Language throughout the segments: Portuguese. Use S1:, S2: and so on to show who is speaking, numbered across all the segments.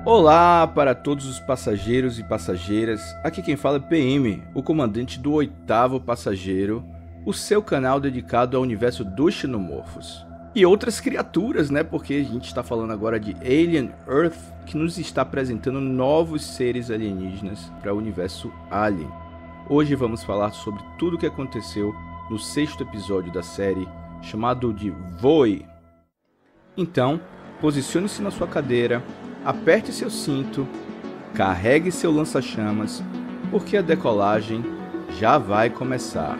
S1: Olá para todos os passageiros e passageiras, aqui quem fala é PM, o comandante do 8º Passageiro, o seu canal dedicado ao universo dos xenomorfos. E outras criaturas, né, porque a gente está falando agora de Alien Earth, que nos está apresentando novos seres alienígenas para o universo Alien. Hoje vamos falar sobre tudo o que aconteceu no 6º episódio da série, chamado de Voe. Então, posicione-se na sua cadeira, aperte seu cinto, carregue seu lança-chamas, porque a decolagem já vai começar.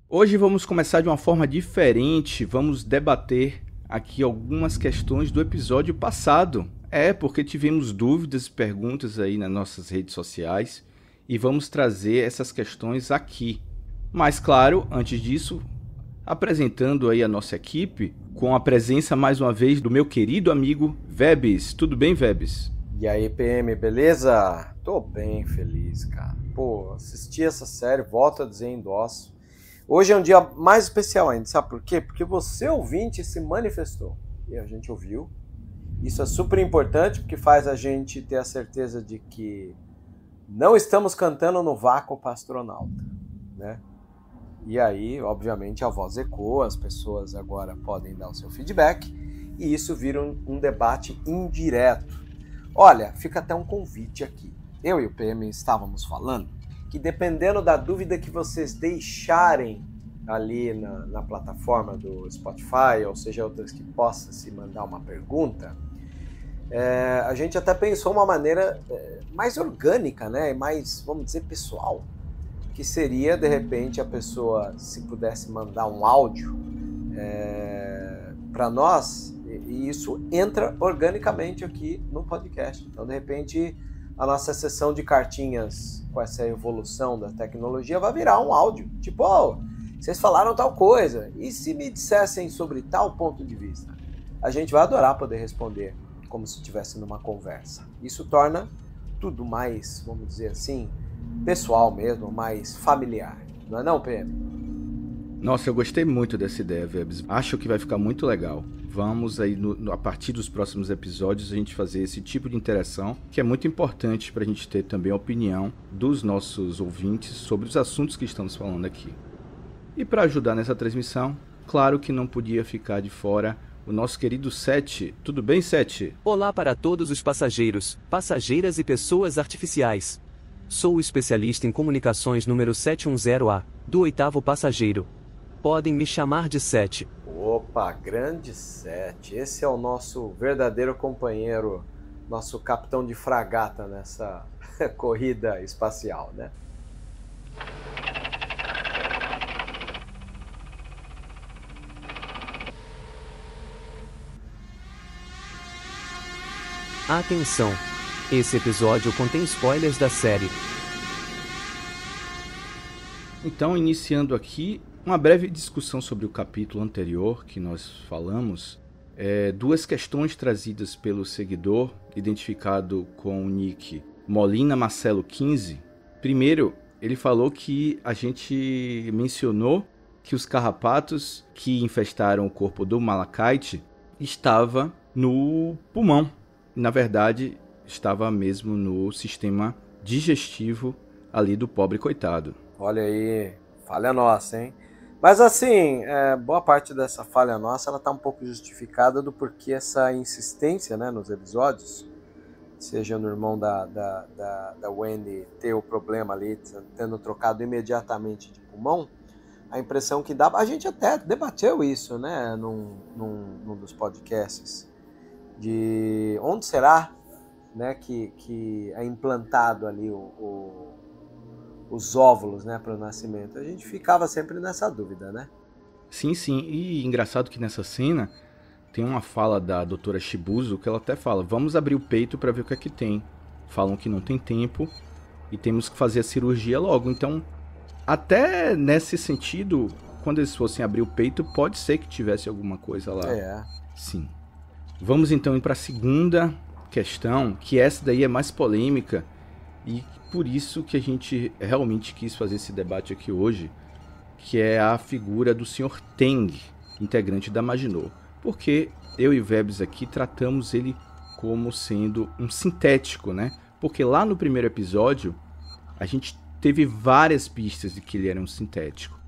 S1: Hoje vamos começar de uma forma diferente, vamos debater aqui algumas questões do episódio passado. Porque tivemos dúvidas e perguntas aí nas nossas redes sociais e vamos trazer essas questões aqui. Mas claro, antes disso, apresentando aí a nossa equipe, com a presença mais uma vez do meu querido amigo Vebs. Tudo bem, Vebs?
S2: E aí, PM, beleza? Tô bem feliz, cara. Pô, assisti essa série, volto a dizer endosso. Hoje é um dia mais especial ainda, sabe por quê? Porque você, ouvinte, se manifestou. E a gente ouviu. Isso é super importante, porque faz a gente ter a certeza de que não estamos cantando no vácuo para astronauta, né? E aí, obviamente, a voz ecoa, as pessoas agora podem dar o seu feedback, e isso vira um debate indireto. Olha, fica até um convite aqui. Eu e o PM estávamos falando que dependendo da dúvida que vocês deixarem ali na plataforma do Spotify, ou seja, outras que possa se mandar uma pergunta, a gente até pensou uma maneira mais orgânica, né, e mais, vamos dizer, pessoal, que seria, de repente, a pessoa, se pudesse mandar um áudio para nós, e isso entra organicamente aqui no podcast. Então, de repente, a nossa sessão de cartinhas com essa evolução da tecnologia vai virar um áudio. Tipo, vocês falaram tal coisa, e se me dissessem sobre tal ponto de vista? A gente vai adorar poder responder como se estivesse numa conversa. Isso torna tudo mais, vamos dizer assim, pessoal mesmo, mais familiar. Não é não, PM?
S1: Nossa, eu gostei muito dessa ideia, Vebs. Acho que vai ficar muito legal. Vamos aí, a partir dos próximos episódios, a gente fazer esse tipo de interação, que é muito importante para a gente ter também a opinião dos nossos ouvintes sobre os assuntos que estamos falando aqui. E para ajudar nessa transmissão, claro que não podia ficar de fora o nosso querido Sete. Tudo bem, Sete?
S3: Olá para todos os passageiros, passageiras e pessoas artificiais. Sou o especialista em comunicações número 710A, do 8º Passageiro. Podem me chamar de Sete.
S2: Opa, grande Sete. Esse é o nosso verdadeiro companheiro, nosso capitão de fragata nessa corrida espacial, né?
S3: Atenção! Esse episódio contém spoilers da série.
S1: Então, iniciando aqui, uma breve discussão sobre o capítulo anterior que nós falamos. Duas questões trazidas pelo seguidor, identificado com o nick Molina Marcelo 15. Primeiro, ele falou que a gente mencionou que os carrapatos que infestaram o corpo do Malachite estava no pulmão. Na verdade, estava mesmo no sistema digestivo ali do pobre coitado.
S2: Olha aí, falha nossa, hein? Mas assim, boa parte dessa falha nossa, ela está um pouco justificada do porquê essa insistência, né, nos episódios, seja no irmão da Wendy ter o problema ali, tendo trocado imediatamente de pulmão, a impressão que dá, a gente até debateu isso, né, num dos podcasts, de onde será, né, que é implantado ali os óvulos, né, para o nascimento. A gente ficava sempre nessa dúvida, né?
S1: Sim, e engraçado que nessa cena tem uma fala da doutora Shibuzo que ela até fala, vamos abrir o peito para ver o que é que tem. Falam que não tem tempo e temos que fazer a cirurgia logo. Então, até nesse sentido, quando eles fossem abrir o peito, pode ser que tivesse alguma coisa lá.
S2: É.
S1: Sim. Vamos então ir para a segunda questão, que essa daí é mais polêmica e por isso que a gente realmente quis fazer esse debate aqui hoje, que é a figura do Sr. Teng, integrante da Maginot. Porque eu e o Vebs aqui tratamos ele como sendo um sintético, né? Porque lá no primeiro episódio a gente teve várias pistas de que ele era um sintético.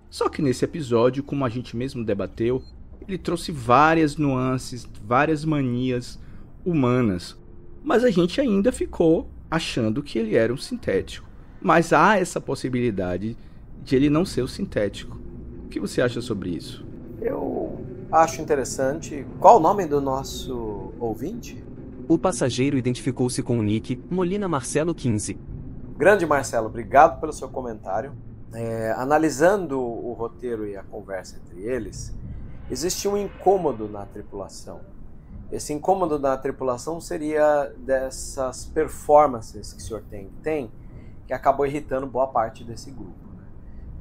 S1: Só que nesse episódio, como a gente mesmo debateu, ele trouxe várias nuances, várias manias humanas. Mas a gente ainda ficou achando que ele era um sintético. Mas há essa possibilidade de ele não ser o sintético. O que você acha sobre isso?
S2: Eu acho interessante. Qual o nome do nosso ouvinte?
S3: O passageiro identificou-se com o nick Molina Marcelo 15.
S2: Grande Marcelo, obrigado pelo seu comentário. Analisando o roteiro e a conversa entre eles, existe um incômodo na tripulação. Esse incômodo na tripulação seria dessas performances que o Sr. Teng tem, que acabou irritando boa parte desse grupo. Né?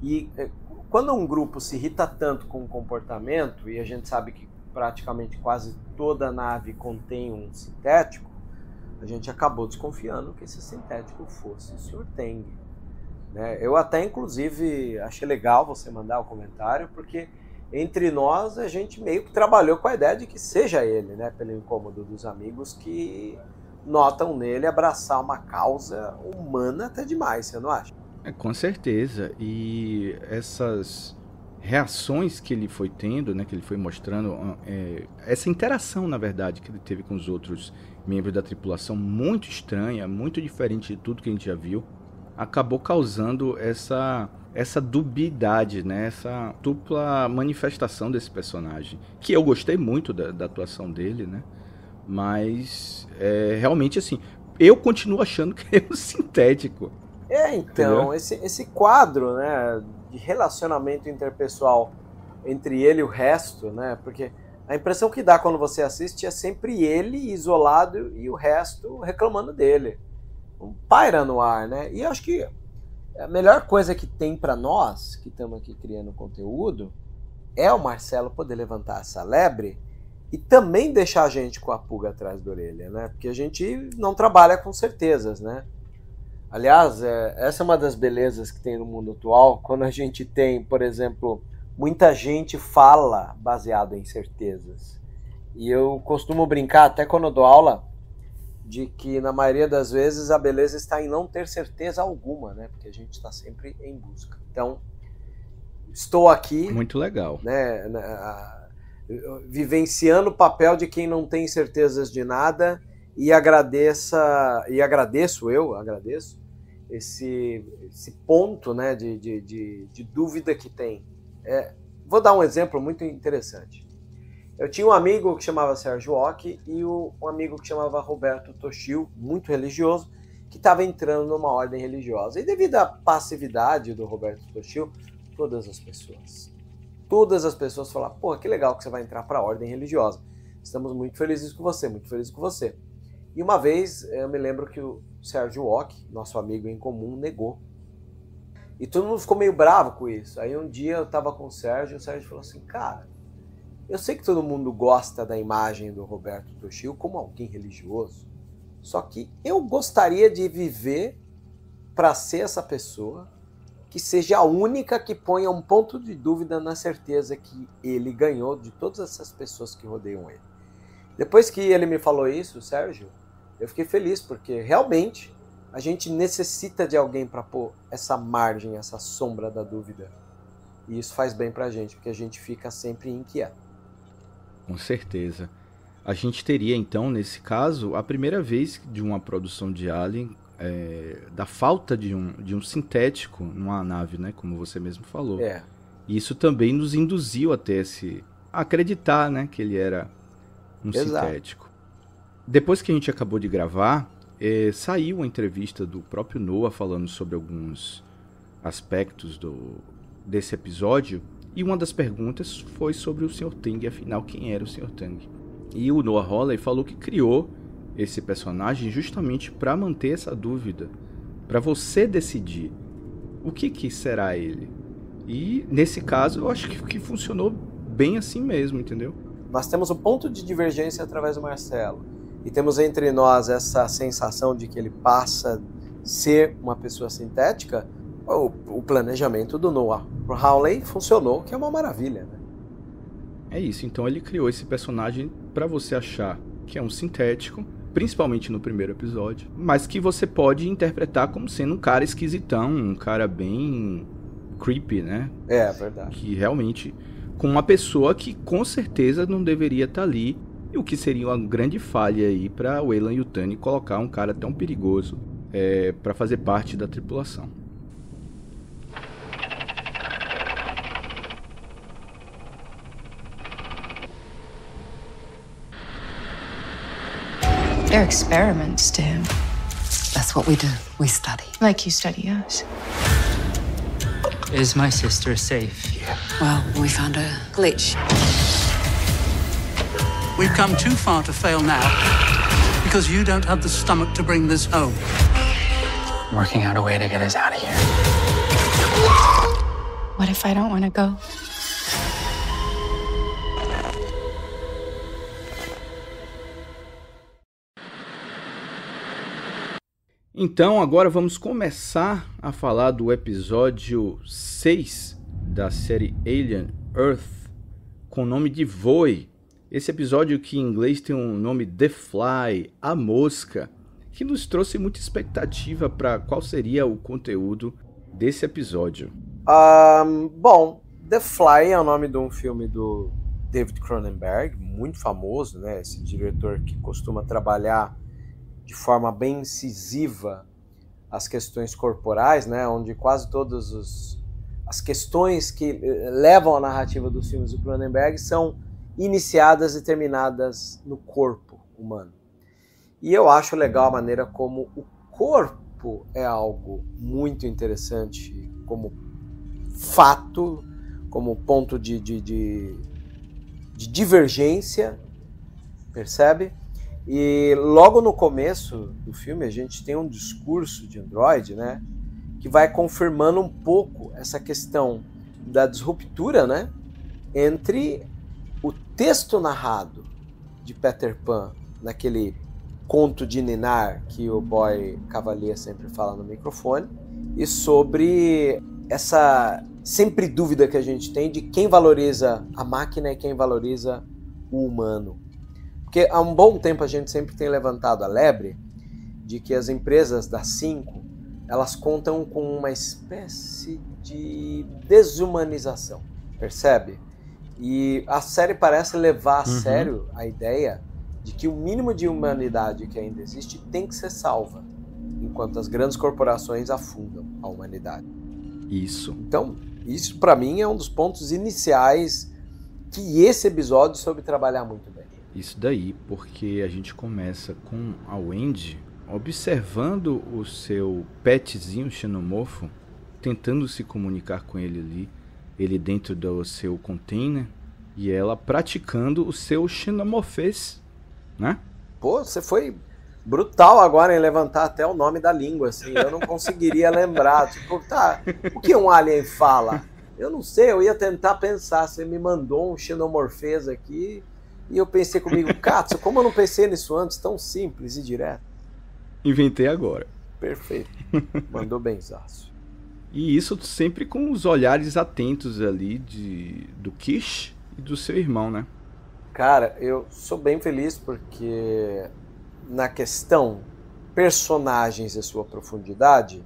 S2: E quando um grupo se irrita tanto com o comportamento, e a gente sabe que praticamente quase toda nave contém um sintético, a gente acabou desconfiando que esse sintético fosse o Sr. Teng. Né? Eu até, inclusive, achei legal você mandar o comentário, porque entre nós a gente meio que trabalhou com a ideia de que seja ele, né? Pelo incômodo dos amigos que notam nele abraçar uma causa humana até demais, você não acha?
S1: Com certeza, e essas reações que ele foi tendo, né, que ele foi mostrando, essa interação, na verdade, que ele teve com os outros membros da tripulação, muito estranha, muito diferente de tudo que a gente já viu, acabou causando essa dubiedade, né? Essa dupla manifestação desse personagem, que eu gostei muito da atuação dele, né? Mas realmente assim, eu continuo achando que ele é um sintético.
S2: Então, esse quadro, né, de relacionamento interpessoal entre ele e o resto, né? Porque a impressão que dá quando você assiste é sempre ele isolado e o resto reclamando dele. Paira no ar, né? E eu acho que a melhor coisa que tem para nós, que estamos aqui criando conteúdo, é o Marcelo poder levantar essa lebre e também deixar a gente com a pulga atrás da orelha, né? Porque a gente não trabalha com certezas, né? Aliás, essa é uma das belezas que tem no mundo atual, quando a gente tem, por exemplo, muita gente fala baseado em certezas. E eu costumo brincar, até quando eu dou aula, de que na maioria das vezes a beleza está em não ter certeza alguma, né? Porque a gente está sempre em busca. Então, estou aqui...
S1: Muito legal.
S2: Né, vivenciando o papel de quem não tem certezas de nada e agradeço esse ponto, né, de dúvida que tem. Vou dar um exemplo muito interessante. Eu tinha um amigo que chamava Sérgio Ock e um amigo que chamava Roberto Toshio, muito religioso, que estava entrando numa ordem religiosa. E devido à passividade do Roberto Toshio, todas as pessoas falaram, pô, que legal que você vai entrar para a ordem religiosa. Estamos muito felizes com você, muito felizes com você. E uma vez, eu me lembro que o Sérgio Ock, nosso amigo em comum, negou. E todo mundo ficou meio bravo com isso. Aí um dia eu estava com o Sérgio falou assim, cara, eu sei que todo mundo gosta da imagem do Roberto Toshio como alguém religioso, só que eu gostaria de viver para ser essa pessoa que seja a única que ponha um ponto de dúvida na certeza que ele ganhou de todas essas pessoas que rodeiam ele. Depois que ele me falou isso, Sérgio, eu fiquei feliz, porque realmente a gente necessita de alguém para pôr essa margem, essa sombra da dúvida. E isso faz bem pra gente, porque a gente fica sempre inquieto.
S1: Com certeza. A gente teria, então, nesse caso, a primeira vez de uma produção de Alien, da falta de um sintético numa nave, né? Como você mesmo falou. E isso também nos induziu a acreditar, né? Que ele era um sintético. Depois que a gente acabou de gravar, saiu uma entrevista do próprio Noah falando sobre alguns aspectos desse episódio. E uma das perguntas foi sobre o Sr. Teng, afinal, quem era o Sr. Teng? E o Noah Hawley falou que criou esse personagem justamente para manter essa dúvida, para você decidir o que será ele. E nesse caso, eu acho que funcionou bem assim mesmo, entendeu?
S2: nós temos o ponto de divergência através do Marcelo, e temos entre nós essa sensação de que ele passa a ser uma pessoa sintética, o planejamento do Noah Hawley funcionou, que é uma maravilha, né?
S1: É isso, então ele criou esse personagem pra você achar que é um sintético, principalmente no primeiro episódio, mas que você pode interpretar como sendo um cara esquisitão, um cara bem creepy, né?
S2: É verdade.
S1: Que realmente, com uma pessoa que com certeza não deveria estar ali, e o que seria uma grande falha aí pra Weyland-Yutani colocar um cara tão perigoso pra fazer parte da tripulação.
S4: They're experiments to him.
S5: That's what we do. We study.
S4: Like you study us.
S6: Is my sister safe?
S5: Well, we found a glitch.
S6: We've come too far to fail now because you don't have the stomach to bring this home. Working out a way to get us out of here.
S4: What if I don't want to go?
S1: Então agora vamos começar a falar do episódio 6 da série Alien Earth, com o nome de Voe. Esse episódio que em inglês tem um nome The Fly, a mosca, que nos trouxe muita expectativa para qual seria o conteúdo desse episódio.
S2: Bom, The Fly é o nome de um filme do David Cronenberg, muito famoso, né? Esse diretor que costuma trabalhar de forma bem incisiva as questões corporais, né? Onde quase todas as questões que levam a narrativa dos filmes do Cronenberg são iniciadas e terminadas no corpo humano. E eu acho legal a maneira como o corpo é algo muito interessante como fato, como ponto de divergência, percebe? E logo no começo do filme a gente tem um discurso de Android, né, que vai confirmando um pouco essa questão da disruptura, né, entre o texto narrado de Peter Pan, naquele conto de Ninar que o Boy Cavalier sempre fala no microfone, e sobre essa sempre dúvida que a gente tem de quem valoriza a máquina e quem valoriza o humano. Porque há um bom tempo a gente sempre tem levantado a lebre de que as empresas das 5, elas contam com uma espécie de desumanização, percebe? E a série parece levar a sério a ideia de que o mínimo de humanidade que ainda existe tem que ser salva, enquanto as grandes corporações afundam a humanidade.
S1: Isso.
S2: Então, isso para mim é um dos pontos iniciais que esse episódio soube trabalhar muito bem.
S1: Isso daí, porque a gente começa com a Wendy observando o seu petzinho xenomorfo, tentando se comunicar com ele ali, ele dentro do seu container, e ela praticando o seu xenomorfês, né? Pô,
S2: você foi brutal agora em levantar até o nome da língua, assim, eu não conseguiria lembrar, tipo, tá, o que um alien fala? Eu não sei, eu ia tentar pensar, você me mandou um xenomorfês aqui, e eu pensei comigo, Katsu, como eu não pensei nisso antes, tão simples e direto?
S1: Inventei agora.
S2: Perfeito. Mandou benzaço.
S1: E isso sempre com os olhares atentos ali do Kish e do seu irmão, né?
S2: Cara, eu sou bem feliz porque na questão personagens e sua profundidade,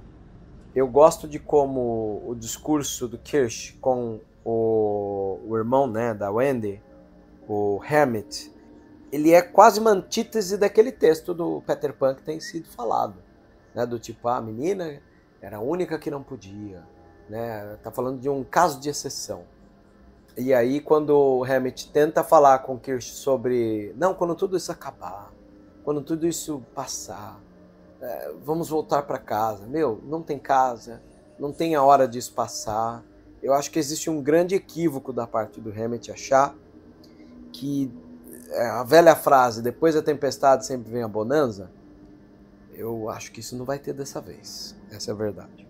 S2: eu gosto de como o discurso do Kish com o irmão, né, da Wendy, o Hammett, ele é quase uma antítese daquele texto do Peter Pan que tem sido falado, né, do tipo, a menina era a única que não podia, né, tá falando de um caso de exceção. E aí quando o Hammett tenta falar com o Kirsch sobre, não, quando tudo isso acabar, quando tudo isso passar, vamos voltar para casa. Meu, não tem casa, não tem a hora disso passar. Eu acho que existe um grande equívoco da parte do Hammett achar que a velha frase, depois da tempestade sempre vem a bonança, eu acho que isso não vai ter dessa vez. Essa é a verdade.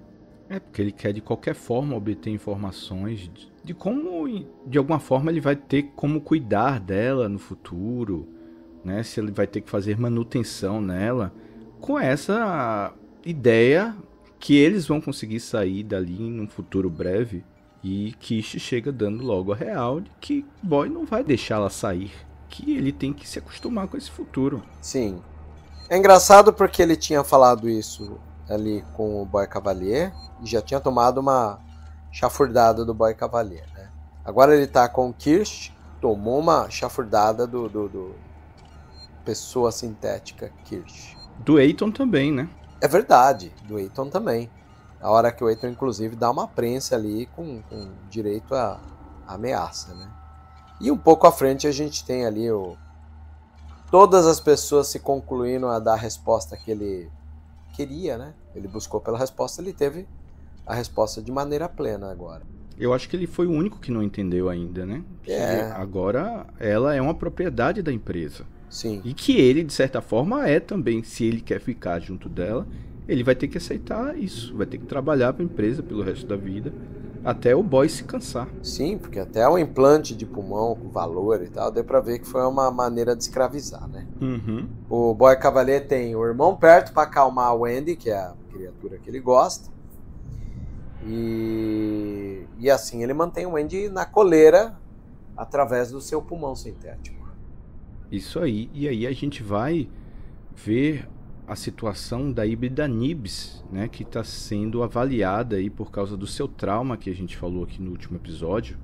S1: É porque ele quer de qualquer forma obter informações de como, de alguma forma, ele vai ter como cuidar dela no futuro, né? Se ele vai ter que fazer manutenção nela, com essa ideia que eles vão conseguir sair dali num futuro breve. E Kish chega dando logo a real de que Boy não vai deixá-la sair, que ele tem que se acostumar com esse futuro.
S2: Sim. É engraçado porque ele tinha falado isso ali com o Boy Cavalier e já tinha tomado uma chafurdada do Boy Cavalier, né? Agora ele tá com o Kirsch, tomou uma chafurdada do pessoa sintética Kirsch.
S1: Do Eiton também, né?
S2: É verdade, do Eiton também. A hora que o Eiton, inclusive, dá uma prensa ali com direito à ameaça, né? E um pouco à frente a gente tem ali todas as pessoas se concluindo a dar a resposta que ele queria, né? Ele buscou pela resposta, ele teve a resposta de maneira plena agora.
S1: Eu acho que ele foi o único que não entendeu ainda, né? Que
S2: É.
S1: agora ela é uma propriedade da empresa.
S2: Sim.
S1: E que ele, de certa forma, é também. Se ele quer ficar junto dela, ele vai ter que aceitar isso. Vai ter que trabalhar para a empresa pelo resto da vida, até o Boy se cansar.
S2: Sim, porque até o implante de pulmão com valor e tal, deu pra ver que foi uma maneira de escravizar, né?
S1: Uhum.
S2: O Boy Cavalier tem o irmão perto pra acalmar a Wendy, que é a criatura que ele gosta. E assim ele mantém o Wendy na coleira através do seu pulmão sintético.
S1: Isso aí. E aí a gente vai ver a situação da híbrida Nibs, né, que está sendo avaliada aí por causa do seu trauma que a gente falou aqui no último episódio,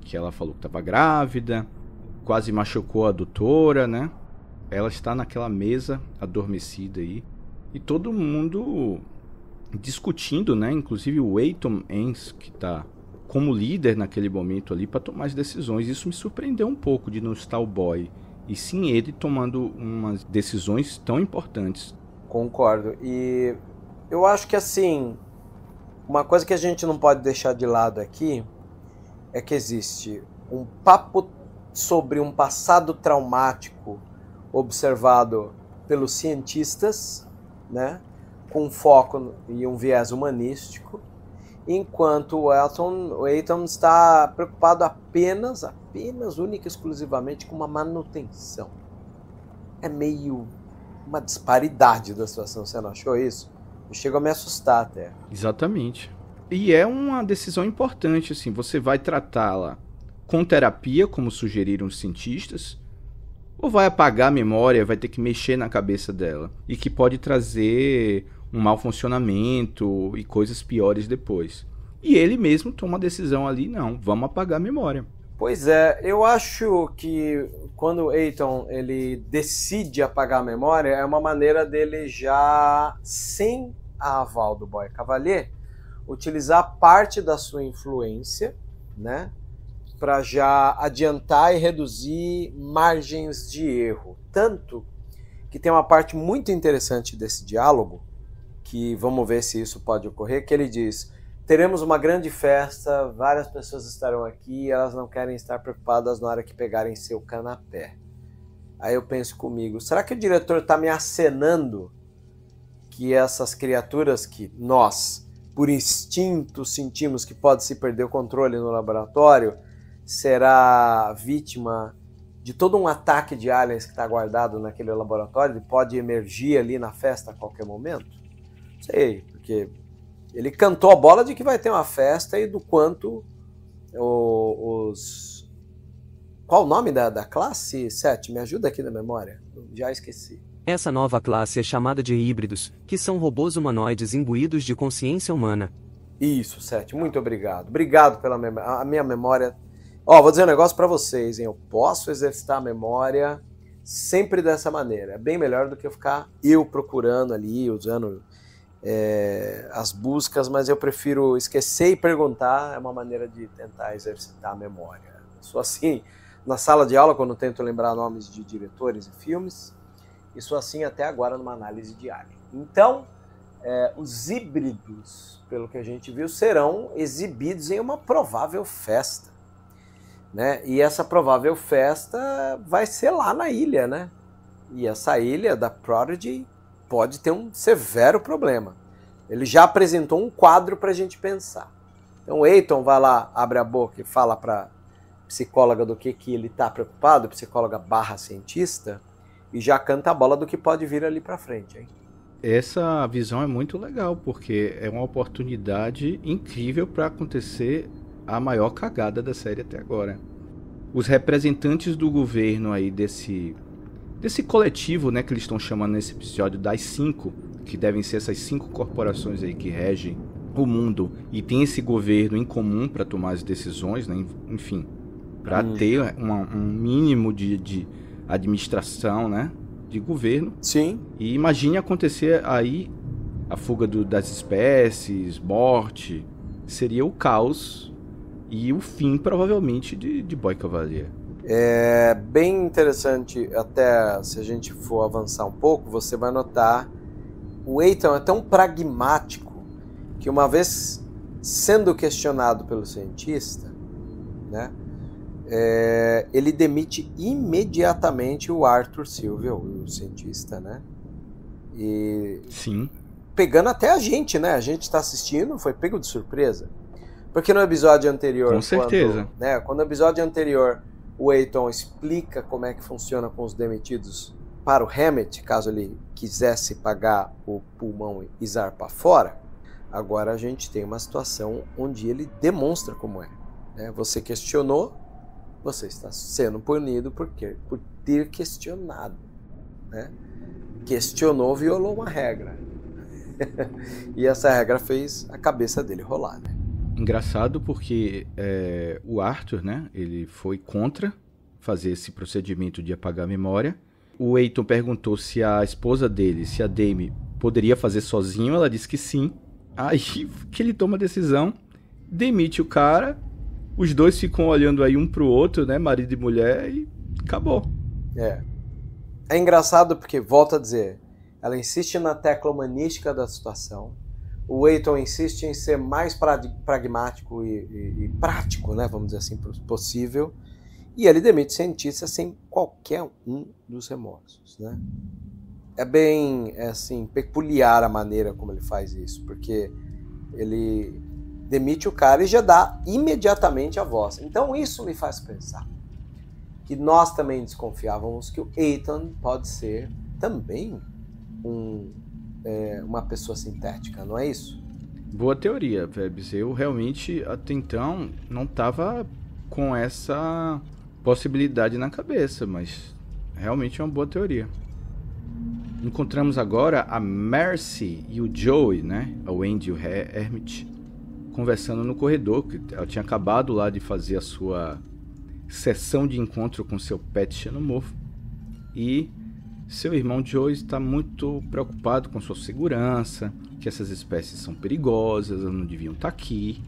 S1: que ela falou que estava grávida, quase machucou a doutora, né? Ela está naquela mesa adormecida aí e todo mundo discutindo, né? Inclusive o Eiton Ains, que está como líder naquele momento ali para tomar as decisões. Isso me surpreendeu um pouco de não estar o Boy, e sim ele tomando umas decisões tão importantes.
S2: Concordo. E eu acho que assim, uma coisa que a gente não pode deixar de lado aqui é que existe um papo sobre um passado traumático observado pelos cientistas, né, com foco e um viés humanístico, enquanto o Eiton está preocupado apenas, única e exclusivamente com uma manutenção. É meio uma disparidade da situação, você não achou isso? Eu chego a me assustar até.
S1: Exatamente. E é uma decisão importante, assim, você vai tratá-la com terapia, como sugeriram os cientistas, ou vai apagar a memória, vai ter que mexer na cabeça dela, e que pode trazer um mau funcionamento e coisas piores depois. E ele mesmo toma a decisão ali, não, vamos apagar a memória.
S2: Pois é, eu acho que quando o Eiton ele decide apagar a memória, é uma maneira dele já, sem a aval do Boy Cavalier, utilizar parte da sua influência, né, para já adiantar e reduzir margens de erro. Tanto que tem uma parte muito interessante desse diálogo, que vamos ver se isso pode ocorrer, que ele diz: teremos uma grande festa, várias pessoas estarão aqui, elas não querem estar preocupadas na hora que pegarem seu canapé. Aí eu penso comigo, será que o diretor está me acenando que essas criaturas que nós, por instinto, sentimos que pode se perder o controle no laboratório, será vítima de todo um ataque de aliens que está guardado naquele laboratório e pode emergir ali na festa a qualquer momento? Não sei, porque ele cantou a bola de que vai ter uma festa e do quanto os... Qual o nome da classe, Seth? Me ajuda aqui na memória. Já esqueci.
S3: Essa nova classe é chamada de híbridos, que são robôs humanoides imbuídos de consciência humana.
S2: Isso, Seth. Muito obrigado. Obrigado pela a minha memória. Ó, vou dizer um negócio pra vocês, hein? Eu posso exercitar a memória sempre dessa maneira. É bem melhor do que eu ficar procurando ali, usando... as buscas, mas eu prefiro esquecer e perguntar. É uma maneira de tentar exercitar a memória. Sou assim na sala de aula quando tento lembrar nomes de diretores e filmes, e sou assim até agora numa análise diária. Então, os híbridos, pelo que a gente viu, serão exibidos em uma provável festa, né? E essa provável festa vai ser lá na ilha, né? E essa ilha da Prodigy pode ter um severo problema. Ele já apresentou um quadro para a gente pensar. Então o Eitan vai lá, abre a boca e fala para a psicóloga do que ele está preocupado, psicóloga / cientista, e já canta a bola do que pode vir ali para frente, hein?
S1: Essa visão é muito legal, porque é uma oportunidade incrível para acontecer a maior cagada da série até agora. Os representantes do governo aí desse coletivo, né, que eles estão chamando nesse episódio das 5, que devem ser essas 5 corporações aí que regem o mundo e tem esse governo em comum para tomar as decisões, né, enfim, para ter um mínimo de administração, né, de governo.
S2: Sim.
S1: E imagine acontecer aí a fuga das espécies, morte, seria o caos e o fim, provavelmente, de Boy Cavalier.
S2: É bem interessante, até se a gente for avançar um pouco, você vai notar o Eitan é tão pragmático que uma vez sendo questionado pelo cientista, né, ele demite imediatamente o Arthur Sylvia, o cientista, né? E
S1: sim,
S2: pegando até a gente, né? A gente está assistindo, foi pego de surpresa. Porque no episódio anterior,
S1: com certeza,
S2: quando no episódio anterior o Eitan explica como é que funciona com os demitidos para o Hammett, caso ele quisesse pagar o pulmão e zarpar fora, agora a gente tem uma situação onde ele demonstra como é, né? Você questionou, você está sendo punido por ter questionado, né? Questionou, violou uma regra. E essa regra fez a cabeça dele rolar, né?
S1: Engraçado porque o Arthur, né, ele foi contra fazer esse procedimento de apagar a memória. O Eitan perguntou se a esposa dele, se a Dame, poderia fazer sozinho. Ela disse que sim. Aí que ele toma a decisão, demite o cara. Os dois ficam olhando aí um pro outro, né, marido e mulher, e acabou.
S2: É engraçado porque, volto a dizer, ela insiste na tecla humanística da situação. O Eitan insiste em ser mais pragmático e prático, né, vamos dizer assim, possível. E ele demite o cientista sem qualquer um dos remorsos, né? É bem, assim, peculiar a maneira como ele faz isso, porque ele demite o cara e já dá imediatamente a voz. Então isso me faz pensar que nós também desconfiávamos que o Eitan pode ser também uma pessoa sintética, não é isso?
S1: Boa teoria, Vebs. Eu realmente, até então, não estava com essa possibilidade na cabeça, mas realmente é uma boa teoria. Encontramos agora a Mercy e o Joey, né? A Wendy e o Hammett, conversando no corredor, que ela tinha acabado lá de fazer a sua sessão de encontro com seu pet xenomorfo. E seu irmão Joey está muito preocupado com sua segurança, que essas espécies são perigosas, elas não deviam estar aqui,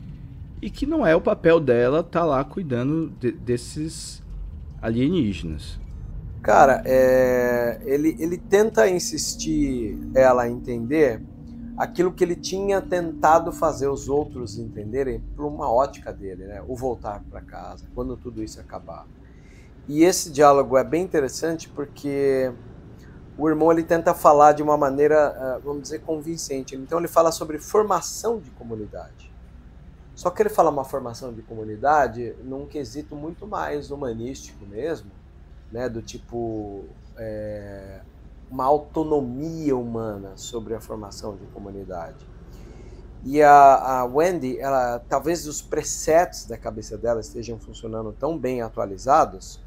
S1: e que não é o papel dela estar lá cuidando desses alienígenas.
S2: Cara, ele tenta insistir ela a entender aquilo que ele tinha tentado fazer os outros entenderem por uma ótica dele, né? O voltar para casa, quando tudo isso acabar. E esse diálogo é bem interessante porque o irmão ele tenta falar de uma maneira, vamos dizer, convincente. Então ele fala sobre formação de comunidade. Só que ele fala uma formação de comunidade num quesito muito mais humanístico mesmo, né? Do tipo uma autonomia humana sobre a formação de comunidade. E a Wendy, talvez os presets da cabeça dela estejam funcionando tão bem atualizados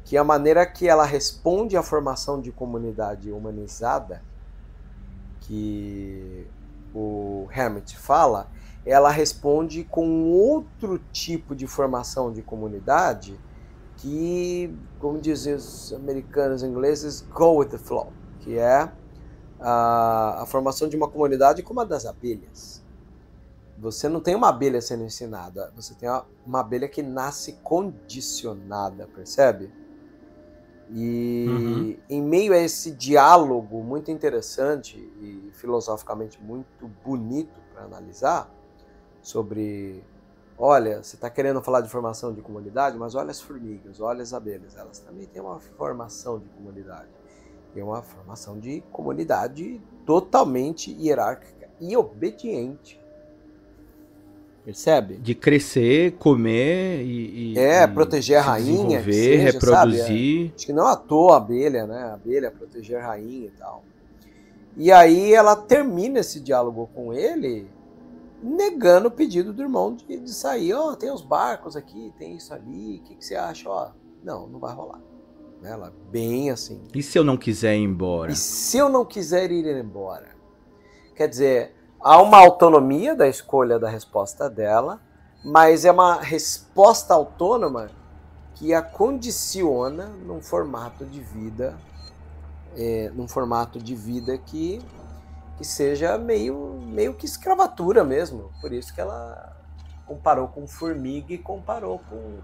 S2: que a maneira que ela responde à formação de comunidade humanizada que o Hammett fala, ela responde com outro tipo de formação de comunidade que, como dizem os americanos e ingleses, go with the flow, que é a formação de uma comunidade como a das abelhas. Você não tem uma abelha sendo ensinada, você tem uma abelha que nasce condicionada, percebe? E em meio a esse diálogo muito interessante e filosoficamente muito bonito para analisar, sobre, olha, você está querendo falar de formação de comunidade, mas olha as formigas, olha as abelhas, elas também têm uma formação de comunidade. Tem uma formação de comunidade totalmente hierárquica e obediente. Percebe?
S1: De crescer, comer e
S2: proteger a
S1: se
S2: rainha,
S1: desenvolver,
S2: seja,
S1: reproduzir.
S2: Sabe? Acho que não à toa a abelha, né? A abelha proteger a rainha e tal. E aí ela termina esse diálogo com ele negando o pedido do irmão de sair. Tem os barcos aqui, tem isso ali, o que você acha? Não vai rolar. Ela bem assim.
S1: E se eu não quiser ir embora?
S2: E se eu não quiser ir embora? Quer dizer, há uma autonomia da escolha da resposta dela, mas é uma resposta autônoma que a condiciona num formato de vida, que seja meio que escravatura mesmo. Por isso que ela comparou com formiga e comparou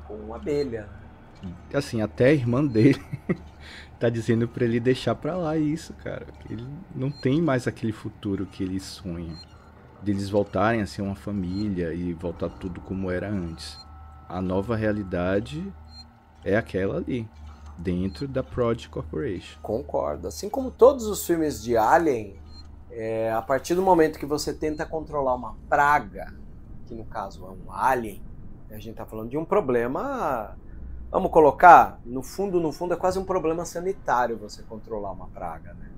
S2: com abelha.
S1: Assim, até a irmã dele tá dizendo pra ele deixar pra lá isso, cara. Ele não tem mais aquele futuro que ele sonha. Deles voltarem a ser uma família e voltar tudo como era antes. A nova realidade é aquela ali, dentro da Prodigy Corporation.
S2: Concordo. Assim como todos os filmes de Alien, a partir do momento que você tenta controlar uma praga, que no caso é um alien, a gente tá falando de um problema... Vamos colocar, no fundo é quase um problema sanitário você controlar uma praga, né?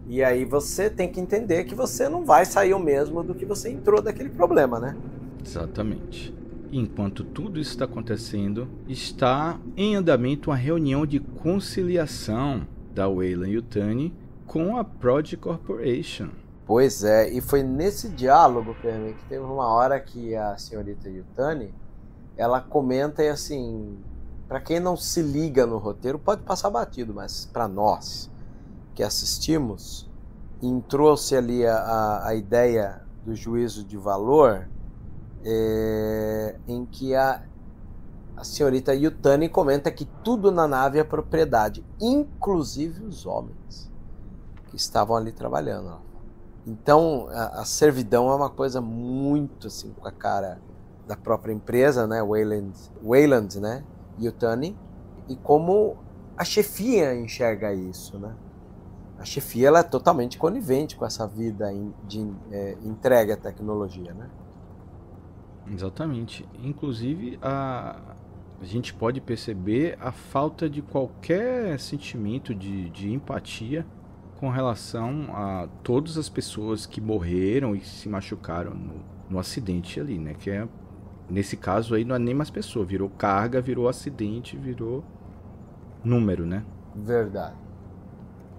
S2: E aí você tem que entender que você não vai sair o mesmo do que você entrou daquele problema, né?
S1: Exatamente. Enquanto tudo isso está acontecendo, está em andamento uma reunião de conciliação da Weyland-Yutani com a Prodigy Corporation.
S2: Pois é, e foi nesse diálogo, que teve uma hora que a senhorita Yutani, ela comenta e assim... Para quem não se liga no roteiro, pode passar batido, mas para nós que assistimos, entrou-se ali a ideia do juízo de valor, em que a senhorita Yutani comenta que tudo na nave é propriedade, inclusive os homens que estavam ali trabalhando. Então, a servidão é uma coisa muito assim com a cara da própria empresa, né? Weyland, né? Yutani, e como a chefia enxerga isso, né? A chefia ela é totalmente conivente com essa vida de entrega à tecnologia, né?
S1: Exatamente. Inclusive, a gente pode perceber a falta de qualquer sentimento de empatia com relação a todas as pessoas que morreram e se machucaram no acidente ali, né? Que nesse caso aí não é nem mais pessoa, virou carga, virou acidente, virou número, né?
S2: Verdade.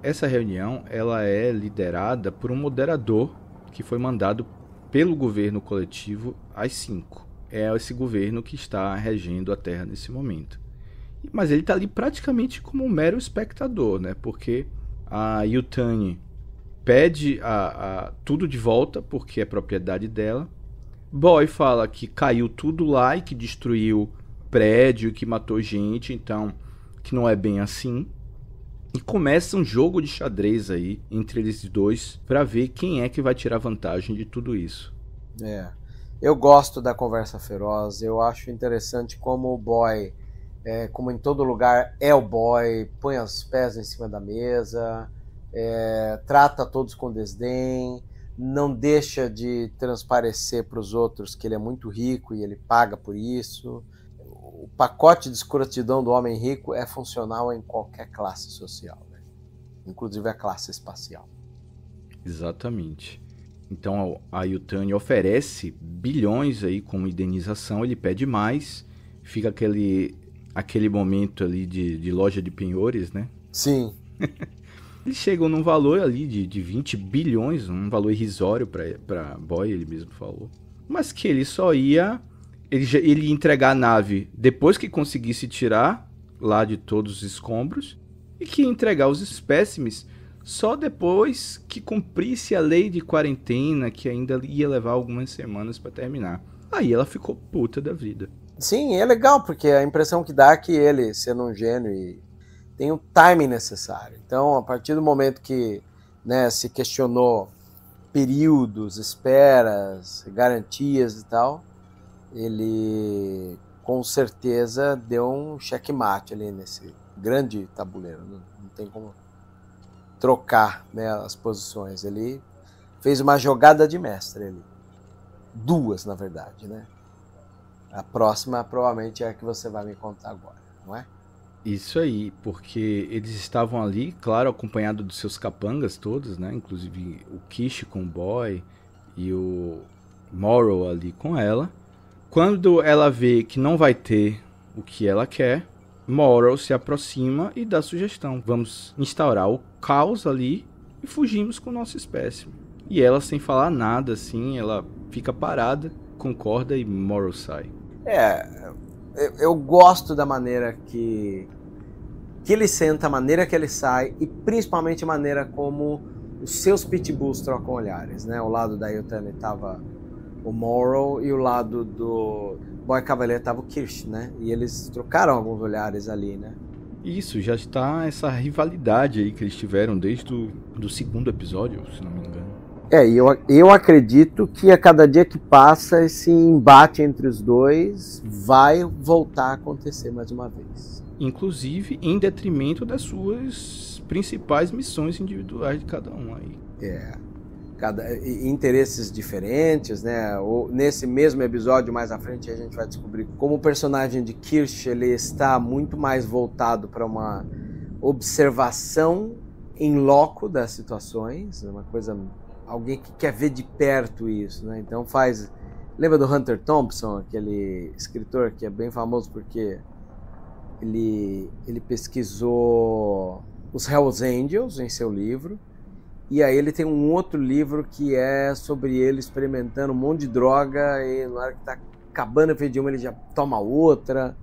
S1: Essa reunião, ela é liderada por um moderador que foi mandado pelo governo coletivo às 5. É esse governo que está regendo a Terra nesse momento. Mas ele está ali praticamente como um mero espectador, né? Porque a Yutani pede tudo de volta, porque é propriedade dela. Boy fala que caiu tudo lá e que destruiu prédio, que matou gente, então que não é bem assim. E começa um jogo de xadrez aí entre eles dois para ver quem é que vai tirar vantagem de tudo isso.
S2: Eu gosto da conversa feroz, eu acho interessante como o Boy, como em todo lugar, é o Boy, põe os pés em cima da mesa, trata todos com desdém, não deixa de transparecer para os outros que ele é muito rico e ele paga por isso. O pacote de escrotidão do homem rico é funcional em qualquer classe social, né? Inclusive a classe espacial.
S1: Exatamente. Então a Yutani oferece bilhões aí como indenização, ele pede mais, fica aquele momento ali de loja de penhores, né?
S2: Sim.
S1: Eles chegam num valor ali de 20 bilhões, um valor irrisório para Boy, ele mesmo falou. Mas que ele só ia... Ele ia entregar a nave depois que conseguisse tirar lá de todos os escombros e que ia entregar os espécimes só depois que cumprisse a lei de quarentena, que ainda ia levar algumas semanas para terminar. Aí ela ficou puta da vida.
S2: Sim, é legal, porque a impressão que dá é que ele, sendo um gênio, tem o timing necessário. Então, a partir do momento que, né, se questionou períodos, esperas, garantias e tal, ele com certeza deu um checkmate ali nesse grande tabuleiro. Não tem como trocar, né, as posições. Ele fez uma jogada de mestre ali. 2, na verdade, né? A próxima provavelmente é a que você vai me contar agora, não é?
S1: Isso aí, porque eles estavam ali, claro, acompanhados dos seus capangas todos, né? Inclusive o Kish com o boy e o Morrow ali com ela. Quando ela vê que não vai ter o que ela quer, Morrow se aproxima e dá sugestão. Vamos instaurar o caos ali e fugimos com nossa espécie. E ela, sem falar nada, assim, ela fica parada, concorda e Morrow sai.
S2: Eu gosto da maneira que ele senta, a maneira que ele sai e principalmente a maneira como os seus pitbulls trocam olhares, né? Ao lado da Yutani tava o Morrow e o lado do Boy Cavalier tava o Kirsch, né? E eles trocaram alguns olhares ali, né?
S1: Isso, já está essa rivalidade aí que eles tiveram desde do segundo episódio, se não me engano.
S2: Eu acredito que a cada dia que passa, esse embate entre os dois vai voltar a acontecer mais uma vez.
S1: Inclusive em detrimento das suas principais missões individuais de cada um aí.
S2: Interesses diferentes, né? Nesse mesmo episódio, mais à frente, a gente vai descobrir como o personagem de Kirsch ele está muito mais voltado para uma observação em loco das situações, uma coisa... Alguém que quer ver de perto isso, né? Então lembra do Hunter Thompson, aquele escritor que é bem famoso porque ele pesquisou os Hells Angels em seu livro, e aí ele tem um outro livro que é sobre ele experimentando um monte de droga e na hora que tá acabando a ver de uma ele já toma outra,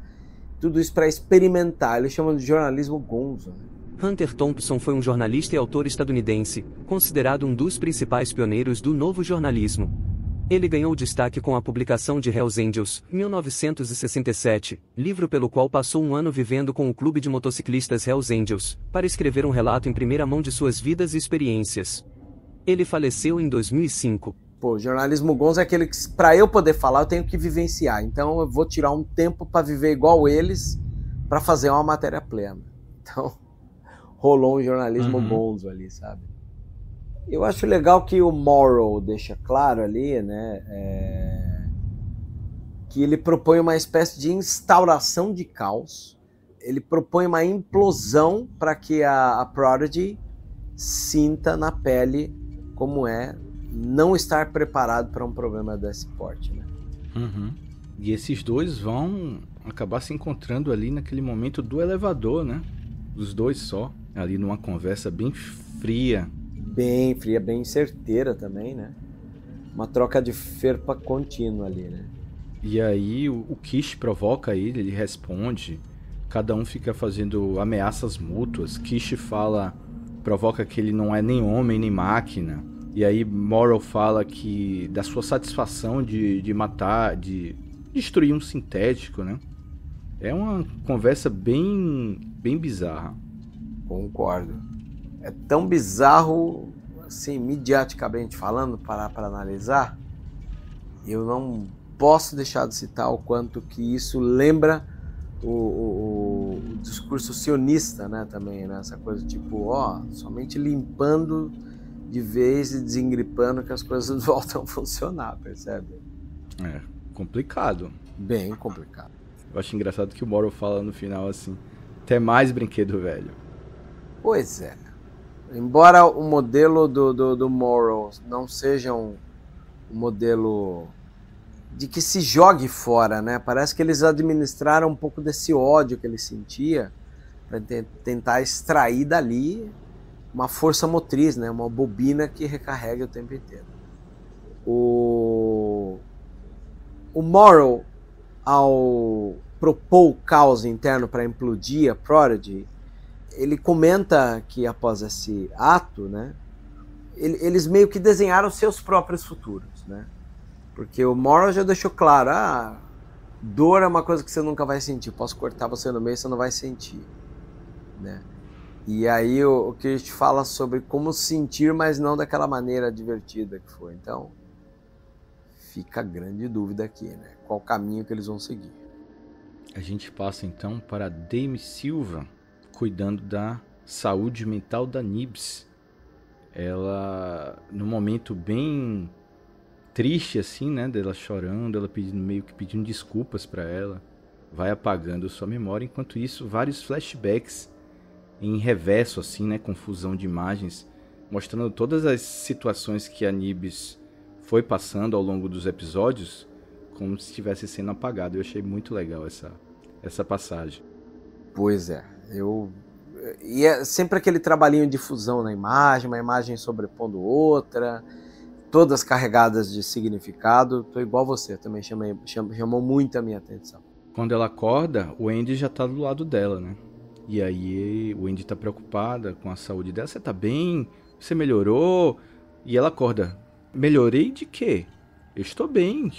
S2: tudo isso para experimentar, eles chamam de jornalismo gonzo, né?
S3: Hunter Thompson foi um jornalista e autor estadunidense, considerado um dos principais pioneiros do novo jornalismo. Ele ganhou destaque com a publicação de Hells Angels, 1967, livro pelo qual passou um ano vivendo com o clube de motociclistas Hells Angels, para escrever um relato em primeira mão de suas vidas e experiências. Ele faleceu em 2005.
S2: Pô, jornalismo gonzo é aquele que, para eu poder falar, eu tenho que vivenciar. Então eu vou tirar um tempo para viver igual eles, para fazer uma matéria plena. Então... rolou um jornalismo gonzo ali, sabe? Eu acho legal que o Morrow deixa claro ali, né, que ele propõe uma espécie de instauração de caos, ele propõe uma implosão para que a Prodigy sinta na pele como é não estar preparado para um problema desse porte, né?
S1: E esses dois vão acabar se encontrando ali naquele momento do elevador, né? Os dois só, ali numa conversa bem fria.
S2: Bem fria, bem certeira também, né? Uma troca de ferpa contínua ali, né?
S1: E aí o Kish provoca ele responde. Cada um fica fazendo ameaças mútuas. Kish provoca que ele não é nem homem nem máquina. E aí Morrow fala que da sua satisfação de matar, de destruir um sintético, né? É uma conversa bem bizarra.
S2: Concordo. É tão bizarro, assim, midiaticamente falando, parar para analisar, eu não posso deixar de citar o quanto que isso lembra o discurso sionista, né, também, né? Essa coisa tipo, somente limpando de vez e desengripando que as coisas voltam a funcionar, percebe?
S1: É, complicado.
S2: Bem complicado.
S1: Eu acho engraçado que o Morrow fala no final assim, até mais brinquedo velho.
S2: Pois é. Embora o modelo do Morrow não seja um modelo de que se jogue fora, né? Parece que eles administraram um pouco desse ódio que ele sentia para tentar extrair dali uma força motriz, né? Uma bobina que recarrega o tempo inteiro. O Morrow, ao propor o caos interno para implodir a Prodigy, ele comenta que após esse ato, né, eles meio que desenharam seus próprios futuros, né? Porque o Morrow já deixou claro, dor é uma coisa que você nunca vai sentir, posso cortar você no meio, você não vai sentir, né? E aí o que a gente fala sobre como sentir, mas não daquela maneira divertida que foi. Então, fica a grande dúvida aqui, né? Qual caminho que eles vão seguir.
S1: A gente passa então para Dame Silva, cuidando da saúde mental da Nibs. ela, num momento bem triste, assim, né, dela chorando, ela meio que pedindo desculpas pra ela, vai apagando sua memória. Enquanto isso, vários flashbacks em reverso, assim, né, confusão de imagens, mostrando todas as situações que a Nibs foi passando ao longo dos episódios, como se estivesse sendo apagado. Eu achei muito legal essa passagem.
S2: Pois é, e é sempre aquele trabalhinho de fusão na imagem, uma imagem sobrepondo outra, todas carregadas de significado. Tô igual você, também chamou muito a minha atenção.
S1: Quando ela acorda, o Andy já tá do lado dela, né? E aí o Andy tá preocupada com a saúde dela. Você tá bem? Você melhorou? E ela acorda. Melhorei de quê? Eu estou bem,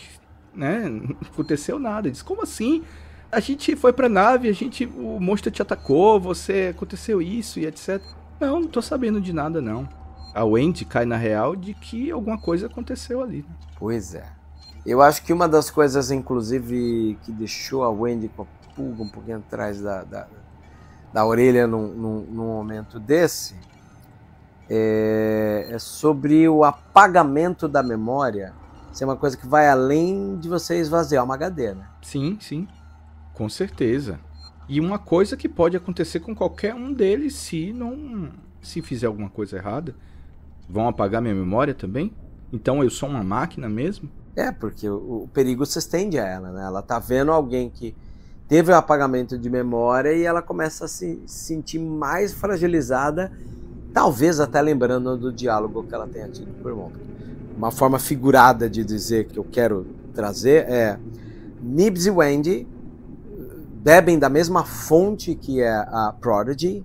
S1: né? Não aconteceu nada. Ele diz, como assim? A gente foi pra nave, o monstro te atacou, aconteceu isso e etc. Não tô sabendo de nada, não. A Wendy cai na real de que alguma coisa aconteceu ali. Pois
S2: é. Eu acho que uma das coisas, inclusive, que deixou a Wendy com a pulga um pouquinho atrás da orelha num momento desse é sobre o apagamento da memória ser uma coisa que vai além de você esvaziar uma HD, né?
S1: Sim, sim. Com certeza. E uma coisa que pode acontecer com qualquer um deles se fizer alguma coisa errada. Vão apagar minha memória também? Então eu sou uma máquina mesmo?
S2: É, porque o perigo se estende a ela, né? Ela tá vendo alguém que teve o apagamento de memória e ela começa a se sentir mais fragilizada, talvez até lembrando do diálogo que ela tenha tido com o irmão. Uma forma figurada de dizer que eu quero trazer é Nibs e Wendy bebem da mesma fonte que é a Prodigy,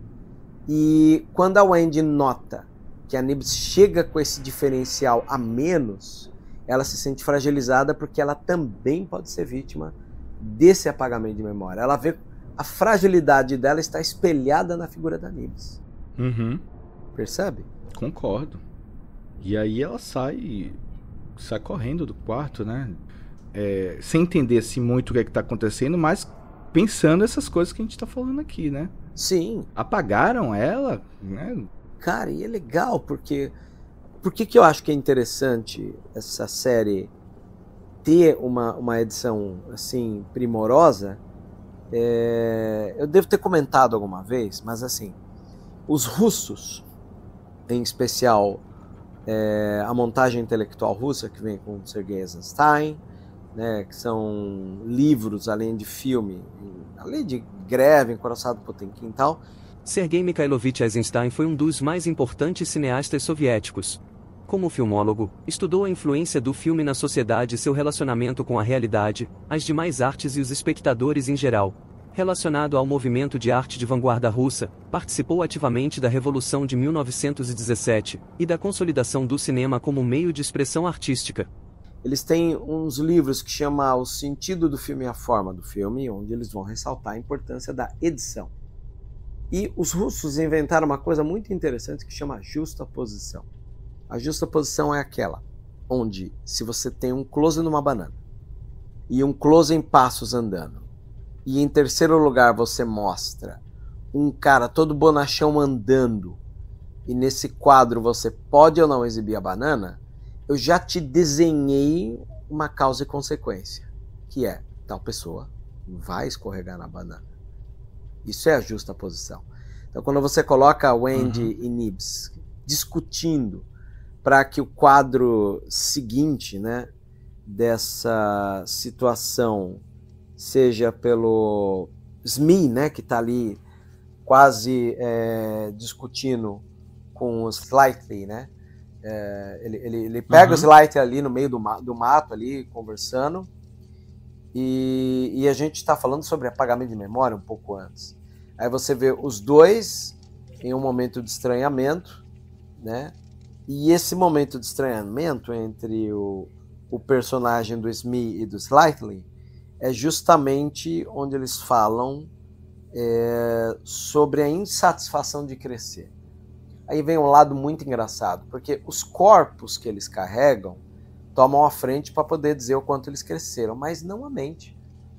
S2: e quando a Wendy nota que a Nibs chega com esse diferencial a menos, ela se sente fragilizada porque ela também pode ser vítima desse apagamento de memória. Ela vê a fragilidade dela está espelhada na figura da Nibs.
S1: Uhum.
S2: Percebe?
S1: Concordo. E aí ela sai correndo do quarto, né? Sem entender assim, muito o que está acontecendo, mas pensando essas coisas que a gente tá falando aqui, né?
S2: Sim.
S1: Apagaram ela, né?
S2: Cara, e é legal, porque... Por que eu acho que é interessante essa série ter uma edição, assim, primorosa? Eu devo ter comentado alguma vez, mas, assim, os russos, em especial a montagem intelectual russa, que vem com Sergei Eisenstein, né, que são livros, além de filme, além de Greve, Encoraçado Potemkin e tal.
S3: Sergei Mikhailovich Eisenstein foi um dos mais importantes cineastas soviéticos. Como filmólogo, estudou a influência do filme na sociedade e seu relacionamento com a realidade, as demais artes e os espectadores em geral. Relacionado ao movimento de arte de vanguarda russa, participou ativamente da Revolução de 1917 e da consolidação do cinema como meio de expressão artística.
S2: Eles têm uns livros que chamam O Sentido do Filme e a Forma do Filme, onde eles vão ressaltar a importância da edição. E os russos inventaram uma coisa muito interessante que chama justaposição. A justaposição é aquela onde, se você tem um close numa banana e um close em passos andando, e em terceiro lugar você mostra um cara todo bonachão andando, e nesse quadro você pode ou não exibir a banana, eu já te desenhei uma causa e consequência, que é, tal pessoa vai escorregar na banana. Isso é a justaposição. Então, quando você coloca Wendy e Nibs discutindo para que o quadro seguinte, né, dessa situação seja pelo Smee, né, que está ali quase discutindo com o Slightly, né? Ele pega o Slightly ali no meio do mato, ali, conversando, e a gente está falando sobre apagamento de memória um pouco antes. Aí você vê os dois em um momento de estranhamento, né? E esse momento de estranhamento entre o personagem do Smee e do Slightly é justamente onde eles falam sobre a insatisfação de crescer. Aí vem um lado muito engraçado, porque os corpos que eles carregam tomam a frente para poder dizer o quanto eles cresceram, mas não a mente.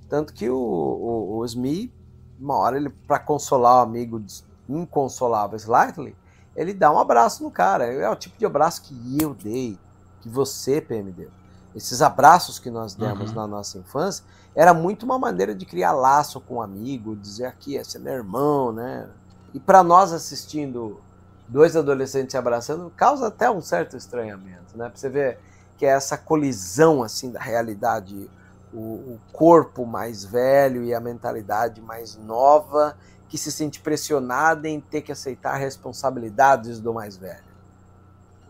S2: Tanto que o Smee, uma hora, ele, para consolar o amigo inconsolável Slightly, ele dá um abraço no cara. É o tipo de abraço que eu dei, que você, PM, deu. Esses abraços que nós demos na nossa infância, era muito uma maneira de criar laço com um amigo, dizer aqui, esse é meu irmão, né? E para nós assistindo dois adolescentes se abraçando, causa até um certo estranhamento, né? Pra você ver que é essa colisão assim da realidade, o corpo mais velho e a mentalidade mais nova, que se sente pressionada em ter que aceitar responsabilidades do mais velho,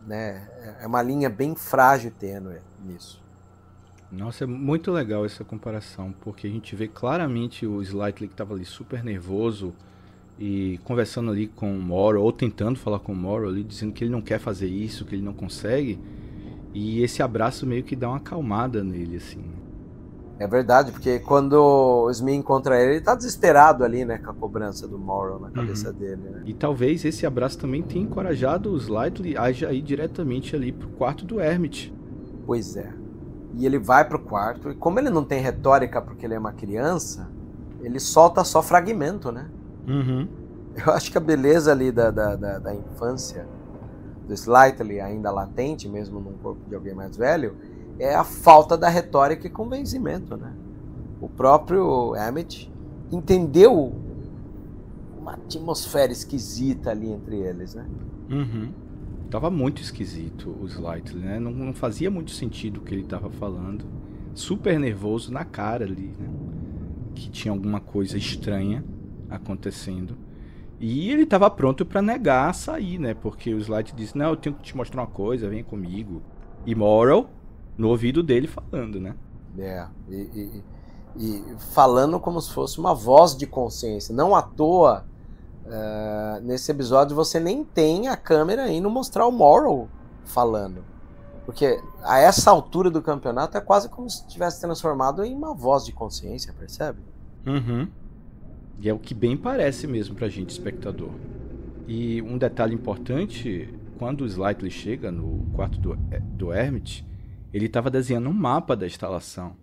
S2: né? É uma linha bem frágil e tênue nisso.
S1: Nossa, é muito legal essa comparação, porque a gente vê claramente o Slightly que estava ali super nervoso e conversando ali com o Morrow, ou tentando falar com o Morrow ali, dizendo que ele não quer fazer isso, que ele não consegue, e esse abraço meio que dá uma acalmada nele, assim.
S2: É verdade, porque quando o Smee encontra ele tá desesperado ali, né, com a cobrança do Morrow na cabeça dele, né?
S1: E talvez esse abraço também tenha encorajado o Slightly a ir diretamente ali pro quarto do Hermit.
S2: Pois é. E ele vai pro quarto, e como ele não tem retórica porque ele é uma criança, ele solta só fragmento, né? Eu acho que a beleza ali da infância do Slightly, ainda latente, mesmo num corpo de alguém mais velho, é a falta da retórica e convencimento, né? O próprio Emmett entendeu uma atmosfera esquisita ali entre eles, né?
S1: Tava muito esquisito o Slightly, né? Não fazia muito sentido o que ele tava falando. Super nervoso na cara ali, né? Que tinha alguma coisa estranha acontecendo. E ele tava pronto pra negar a sair, né? Porque o Slightly disse, não, eu tenho que te mostrar uma coisa, vem comigo. E Morrow no ouvido dele falando, né?
S2: E falando como se fosse uma voz de consciência. Não à toa, nesse episódio você nem tem a câmera indo mostrar o Morrow falando. Porque a essa altura do campeonato é quase como se tivesse transformado em uma voz de consciência, percebe?
S1: E é o que bem parece mesmo pra gente, espectador. E um detalhe importante, quando o Slightly chega no quarto do Hermit, ele estava desenhando um mapa da instalação.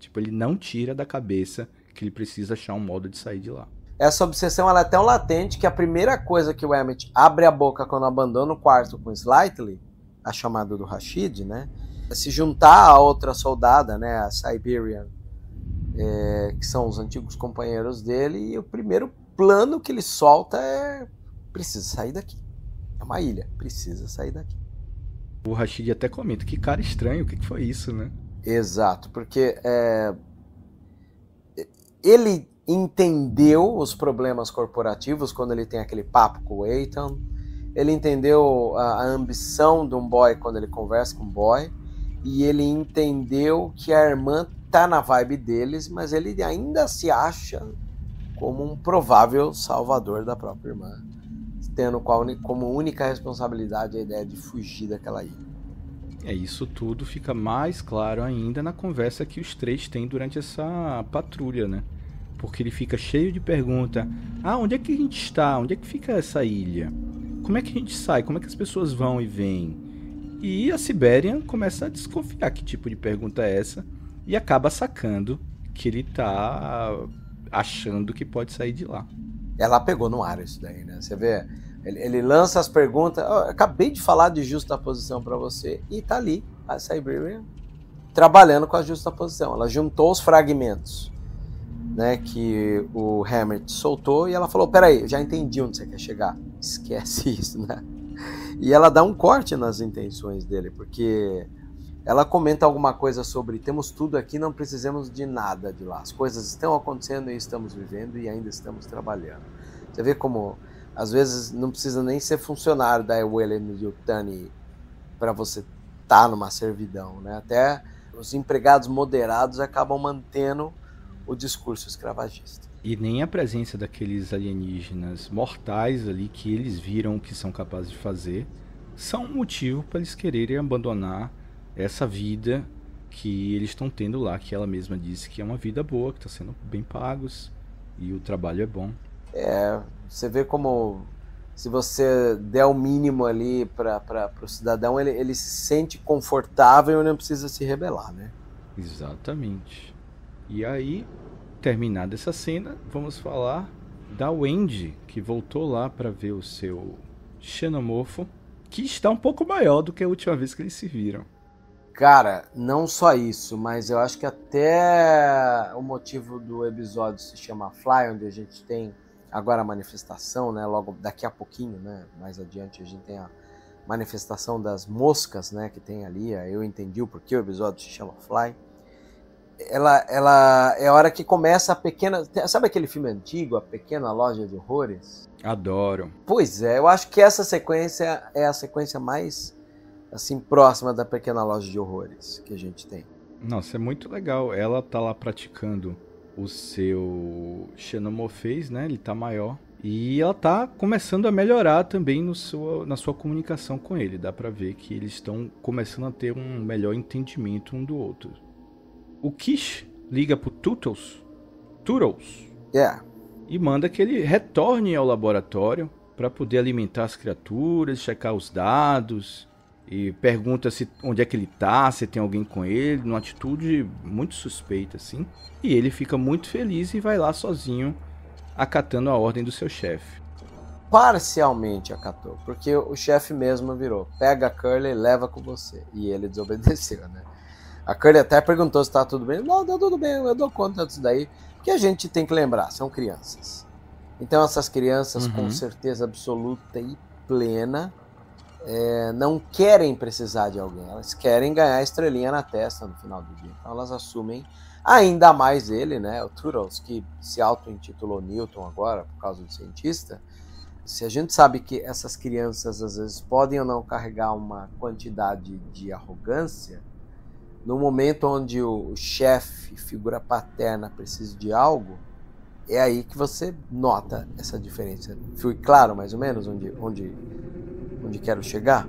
S1: Tipo, ele não tira da cabeça que ele precisa achar um modo de sair de lá.
S2: Essa obsessão ela é tão latente que a primeira coisa que o Emmett abre a boca quando abandona o quarto com o Slightly, a chamada do Rashid, né, é se juntar a outra soldada, né, a Siberian, que são os antigos companheiros dele, e o primeiro plano que ele solta é: precisa sair daqui. É uma ilha, precisa sair daqui.
S1: O Rashid até comenta, que cara estranho, o que foi isso, né?
S2: Exato, porque ele entendeu os problemas corporativos quando ele tem aquele papo com o Eitan, ele entendeu a ambição de um boy quando ele conversa com um boy, e ele entendeu que a irmã tá na vibe deles, mas ele ainda se acha como um provável salvador da própria irmã, tendo como única responsabilidade a ideia de fugir daquela ilha.
S1: Isso tudo fica mais claro ainda na conversa que os três têm durante essa patrulha, né? Porque ele fica cheio de perguntas. Onde é que a gente está? Onde é que fica essa ilha? Como é que a gente sai? Como é que as pessoas vão e vêm? E a Siberian começa a desconfiar que tipo de pergunta é essa e acaba sacando que ele tá achando que pode sair de lá.
S2: Ela pegou no ar isso daí, né? Você vê, ele lança as perguntas. Acabei de falar de justaposição para você, e tá ali a Siberian trabalhando com a justaposição. Ela juntou os fragmentos, né, que o Hammett soltou, e ela falou: peraí, eu já entendi onde você quer chegar. Esquece isso, né? E ela dá um corte nas intenções dele, porque ela comenta alguma coisa sobre: temos tudo aqui, não precisamos de nada de lá. As coisas estão acontecendo e estamos vivendo e ainda estamos trabalhando. Você vê como, às vezes, não precisa nem ser funcionário da Weyland-Yutani para você estar numa servidão, né? Até os empregados moderados acabam mantendo o discurso escravagista.
S1: E nem a presença daqueles alienígenas mortais ali que eles viram o que são capazes de fazer são um motivo para eles quererem abandonar essa vida que eles estão tendo lá, que ela mesma disse que é uma vida boa, que está sendo bem pagos e o trabalho é bom.
S2: Você vê como, se você der o mínimo ali para o cidadão, ele se sente confortável e não precisa se rebelar, né?
S1: Exatamente. E aí, terminada essa cena, vamos falar da Wendy, que voltou lá para ver o seu xenomorfo que está um pouco maior do que a última vez que eles se viram.
S2: Cara, não só isso, mas eu acho que até o motivo do episódio se chama Fly, onde a gente tem agora a manifestação, né? Logo daqui a pouquinho, né? Mais adiante a gente tem a manifestação das moscas, né? Que tem ali. Eu entendi o porquê o episódio se chama Fly. Ela é a hora que começa a pequena... Sabe aquele filme antigo, A Pequena Loja de Horrores?
S1: Adoro.
S2: Pois é, eu acho que essa sequência é a sequência mais, assim, próxima da Pequena Loja de Horrores que a gente tem.
S1: Nossa, é muito legal. Ela tá lá praticando o seu xenomorfês, né? Ele tá maior. E ela tá começando a melhorar também na sua comunicação com ele. Dá pra ver que eles estão começando a ter um melhor entendimento um do outro. O Kish liga pro Tootles e manda que ele retorne ao laboratório para poder alimentar as criaturas, checar os dados, e pergunta onde é que ele tá, se tem alguém com ele, numa atitude muito suspeita, assim. E ele fica muito feliz e vai lá sozinho, acatando a ordem do seu chefe.
S2: Parcialmente acatou, porque o chefe mesmo virou: pega a Curly e leva com você. E ele desobedeceu, né? A Curly até perguntou se tá tudo bem. Não, tá tudo bem, eu dou conta disso daí. Porque a gente tem que lembrar, são crianças. Então essas crianças, com certeza absoluta e plena, não querem precisar de alguém. Elas querem ganhar a estrelinha na testa no final do dia. Então elas assumem, ainda mais ele, né, o Tootles, que se auto-intitulou Newton agora, por causa do cientista. Se a gente sabe que essas crianças, às vezes, podem ou não carregar uma quantidade de arrogância, no momento onde o chefe, figura paterna, precisa de algo, é aí que você nota essa diferença. Fui claro, mais ou menos, onde quero chegar?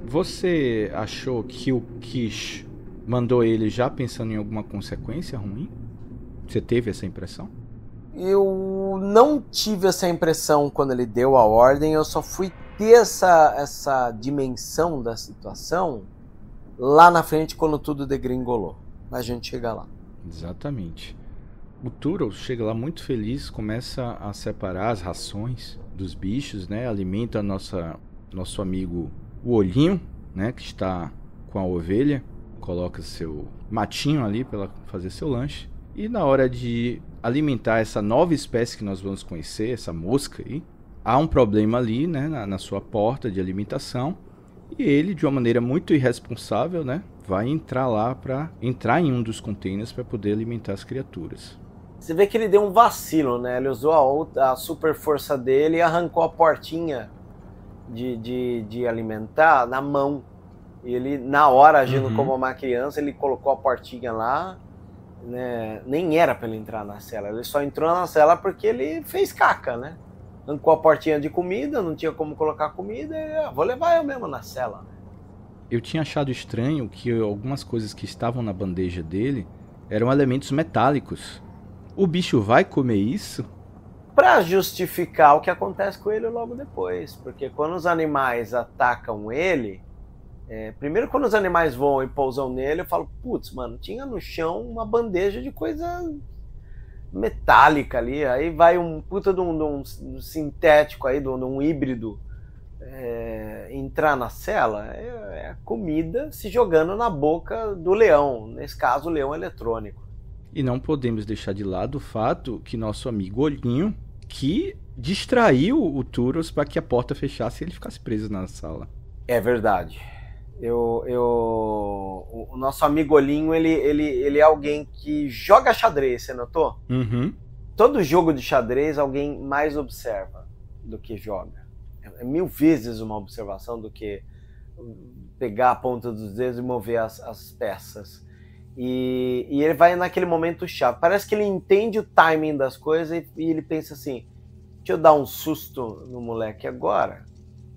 S1: Você achou que o Kish mandou ele já pensando em alguma consequência ruim? Você teve essa impressão?
S2: Eu não tive essa impressão quando ele deu a ordem, eu só fui ter essa dimensão da situação lá na frente, quando tudo degringolou. Mas a gente chega lá.
S1: Exatamente. O Tootles chega lá muito feliz, começa a separar as rações dos bichos, né? Alimenta nosso amigo o Olhinho, né? Que está com a ovelha. Coloca seu matinho ali para fazer seu lanche. E na hora de alimentar essa nova espécie que nós vamos conhecer, essa mosca aí, há um problema ali, né? Na sua porta de alimentação. E ele, de uma maneira muito irresponsável, né, vai entrar lá para entrar em um dos containers para poder alimentar as criaturas.
S2: Você vê que ele deu um vacilo, né? Ele usou a super força dele e arrancou a portinha de alimentar na mão. E ele, na hora, agindo como uma criança, ele colocou a portinha lá, né? Nem era para ele entrar na cela. Ele só entrou na cela porque ele fez caca, né? Arrancou a portinha de comida, não tinha como colocar comida, e vou levar eu mesmo na cela.
S1: Eu tinha achado estranho que algumas coisas que estavam na bandeja dele eram elementos metálicos. O bicho vai comer isso?
S2: Para justificar o que acontece com ele logo depois. Porque quando os animais atacam ele, primeiro quando os animais voam e pousam nele, eu falo, putz, mano, tinha no chão uma bandeja de coisa metálica ali, aí vai um puta de um sintético aí, de um híbrido entrar na cela, é a comida se jogando na boca do leão, nesse caso o leão eletrônico.
S1: E não podemos deixar de lado o fato que nosso amigo Olhinho, que distraiu o Tootles para que a porta fechasse e ele ficasse preso na sala.
S2: É verdade. O nosso amigo Olhinho, ele é alguém que joga xadrez, você notou? Todo jogo de xadrez alguém mais observa do que joga. É 1000 vezes uma observação do que pegar a ponta dos dedos e mover as peças. E ele vai naquele momento chave. Parece que ele entende o timing das coisas e ele pensa assim, deixa eu dar um susto no moleque agora,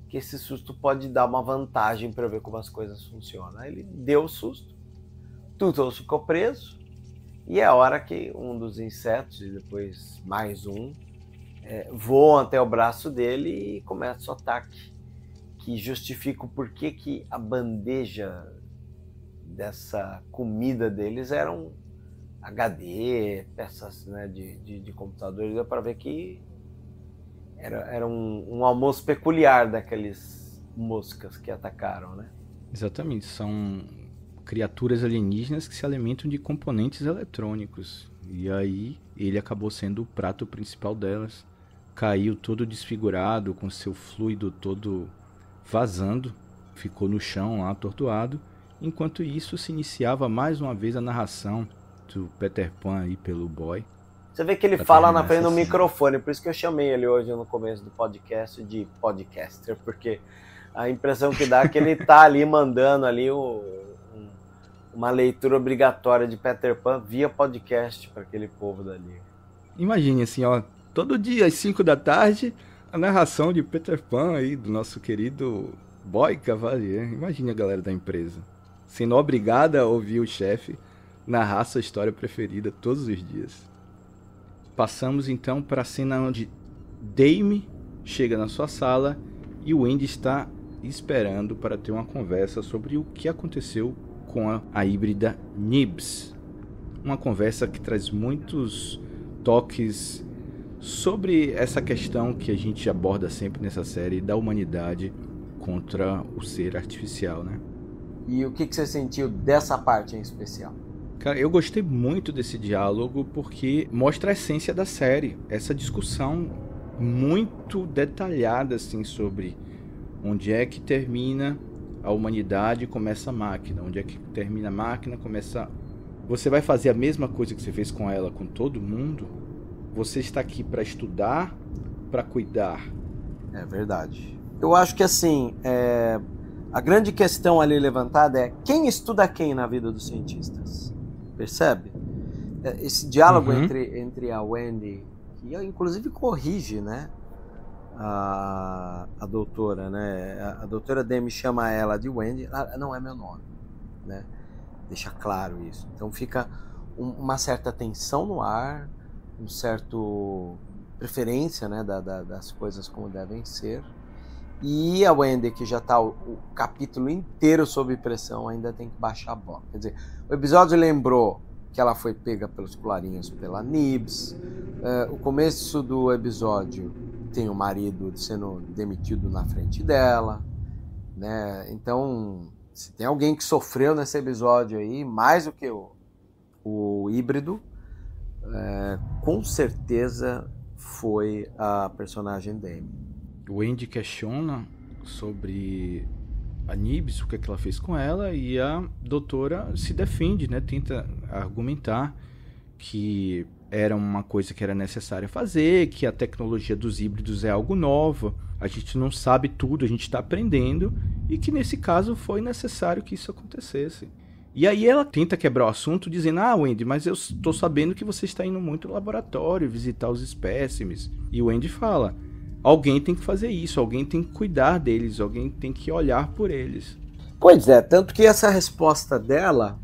S2: que esse susto pode dar uma vantagem para ver como as coisas funcionam. Aí ele deu o susto, Tootles ficou preso, e é a hora que um dos insetos, e depois mais um, voam até o braço dele e começa o ataque, que justifica o porquê que a bandeja dessa comida deles eram HD, peças, né, de computadores. Deu para ver que Era um almoço peculiar daqueles moscas que atacaram, né?
S1: Exatamente, são criaturas alienígenas que se alimentam de componentes eletrônicos. E aí ele acabou sendo o prato principal delas. Caiu todo desfigurado, com seu fluido todo vazando. Ficou no chão lá, atordoado. Enquanto isso, se iniciava mais uma vez a narração do Peter Pan aí pelo boy.
S2: Você vê que ele fala na frente do microfone, por isso que eu chamei ele hoje no começo do podcast de podcaster, porque a impressão que dá é que ele tá ali mandando ali uma leitura obrigatória de Peter Pan via podcast para aquele povo dali.
S1: Imagine assim, ó, todo dia às 5 da tarde, a narração de Peter Pan aí, do nosso querido Boy Cavalier. Imagine a galera da empresa sendo obrigada a ouvir o chefe narrar sua história preferida todos os dias. Passamos então para a cena onde Dame chega na sua sala e o Wendy está esperando para ter uma conversa sobre o que aconteceu com a híbrida Nibs. Uma conversa que traz muitos toques sobre essa questão que a gente aborda sempre nessa série da humanidade contra o ser artificial, né?
S2: E o que você sentiu dessa parte em especial?
S1: Cara, eu gostei muito desse diálogo porque mostra a essência da série. Essa discussão muito detalhada assim, sobre onde é que termina a humanidade e começa a máquina. Onde é que termina a máquina, começa... Você vai fazer a mesma coisa que você fez com ela, com todo mundo? Você está aqui para estudar, para cuidar?
S2: É verdade. Eu acho que assim, a grande questão ali levantada é quem estuda quem na vida dos cientistas? Percebe? Esse diálogo entre a Wendy, que inclusive corrige, né, a doutora, né? A doutora Dame chama ela de Wendy, não é meu nome, né? Deixa claro isso. Então fica uma certa tensão no ar, um certo preferência, né, das coisas como devem ser. E a Wendy, que já está o capítulo inteiro sob pressão, ainda tem que baixar a bola. Quer dizer, o episódio lembrou que ela foi pega pelos colarinhos pela Nibs. O começo do episódio tem o marido sendo demitido na frente dela, né? Então, se tem alguém que sofreu nesse episódio aí, mais do que o híbrido, com certeza foi a personagem Dame.
S1: O Wendy questiona sobre a Nibs, o que é que ela fez com ela, e a doutora se defende, né? Tenta argumentar que era uma coisa que era necessária fazer, que a tecnologia dos híbridos é algo novo, a gente não sabe tudo, a gente está aprendendo, e que nesse caso foi necessário que isso acontecesse. E aí ela tenta quebrar o assunto dizendo, Wendy, mas eu estou sabendo que você está indo muito no laboratório, visitar os espécimes. E o Wendy fala, alguém tem que fazer isso, alguém tem que cuidar deles, alguém tem que olhar por eles.
S2: Pois é, tanto que essa resposta dela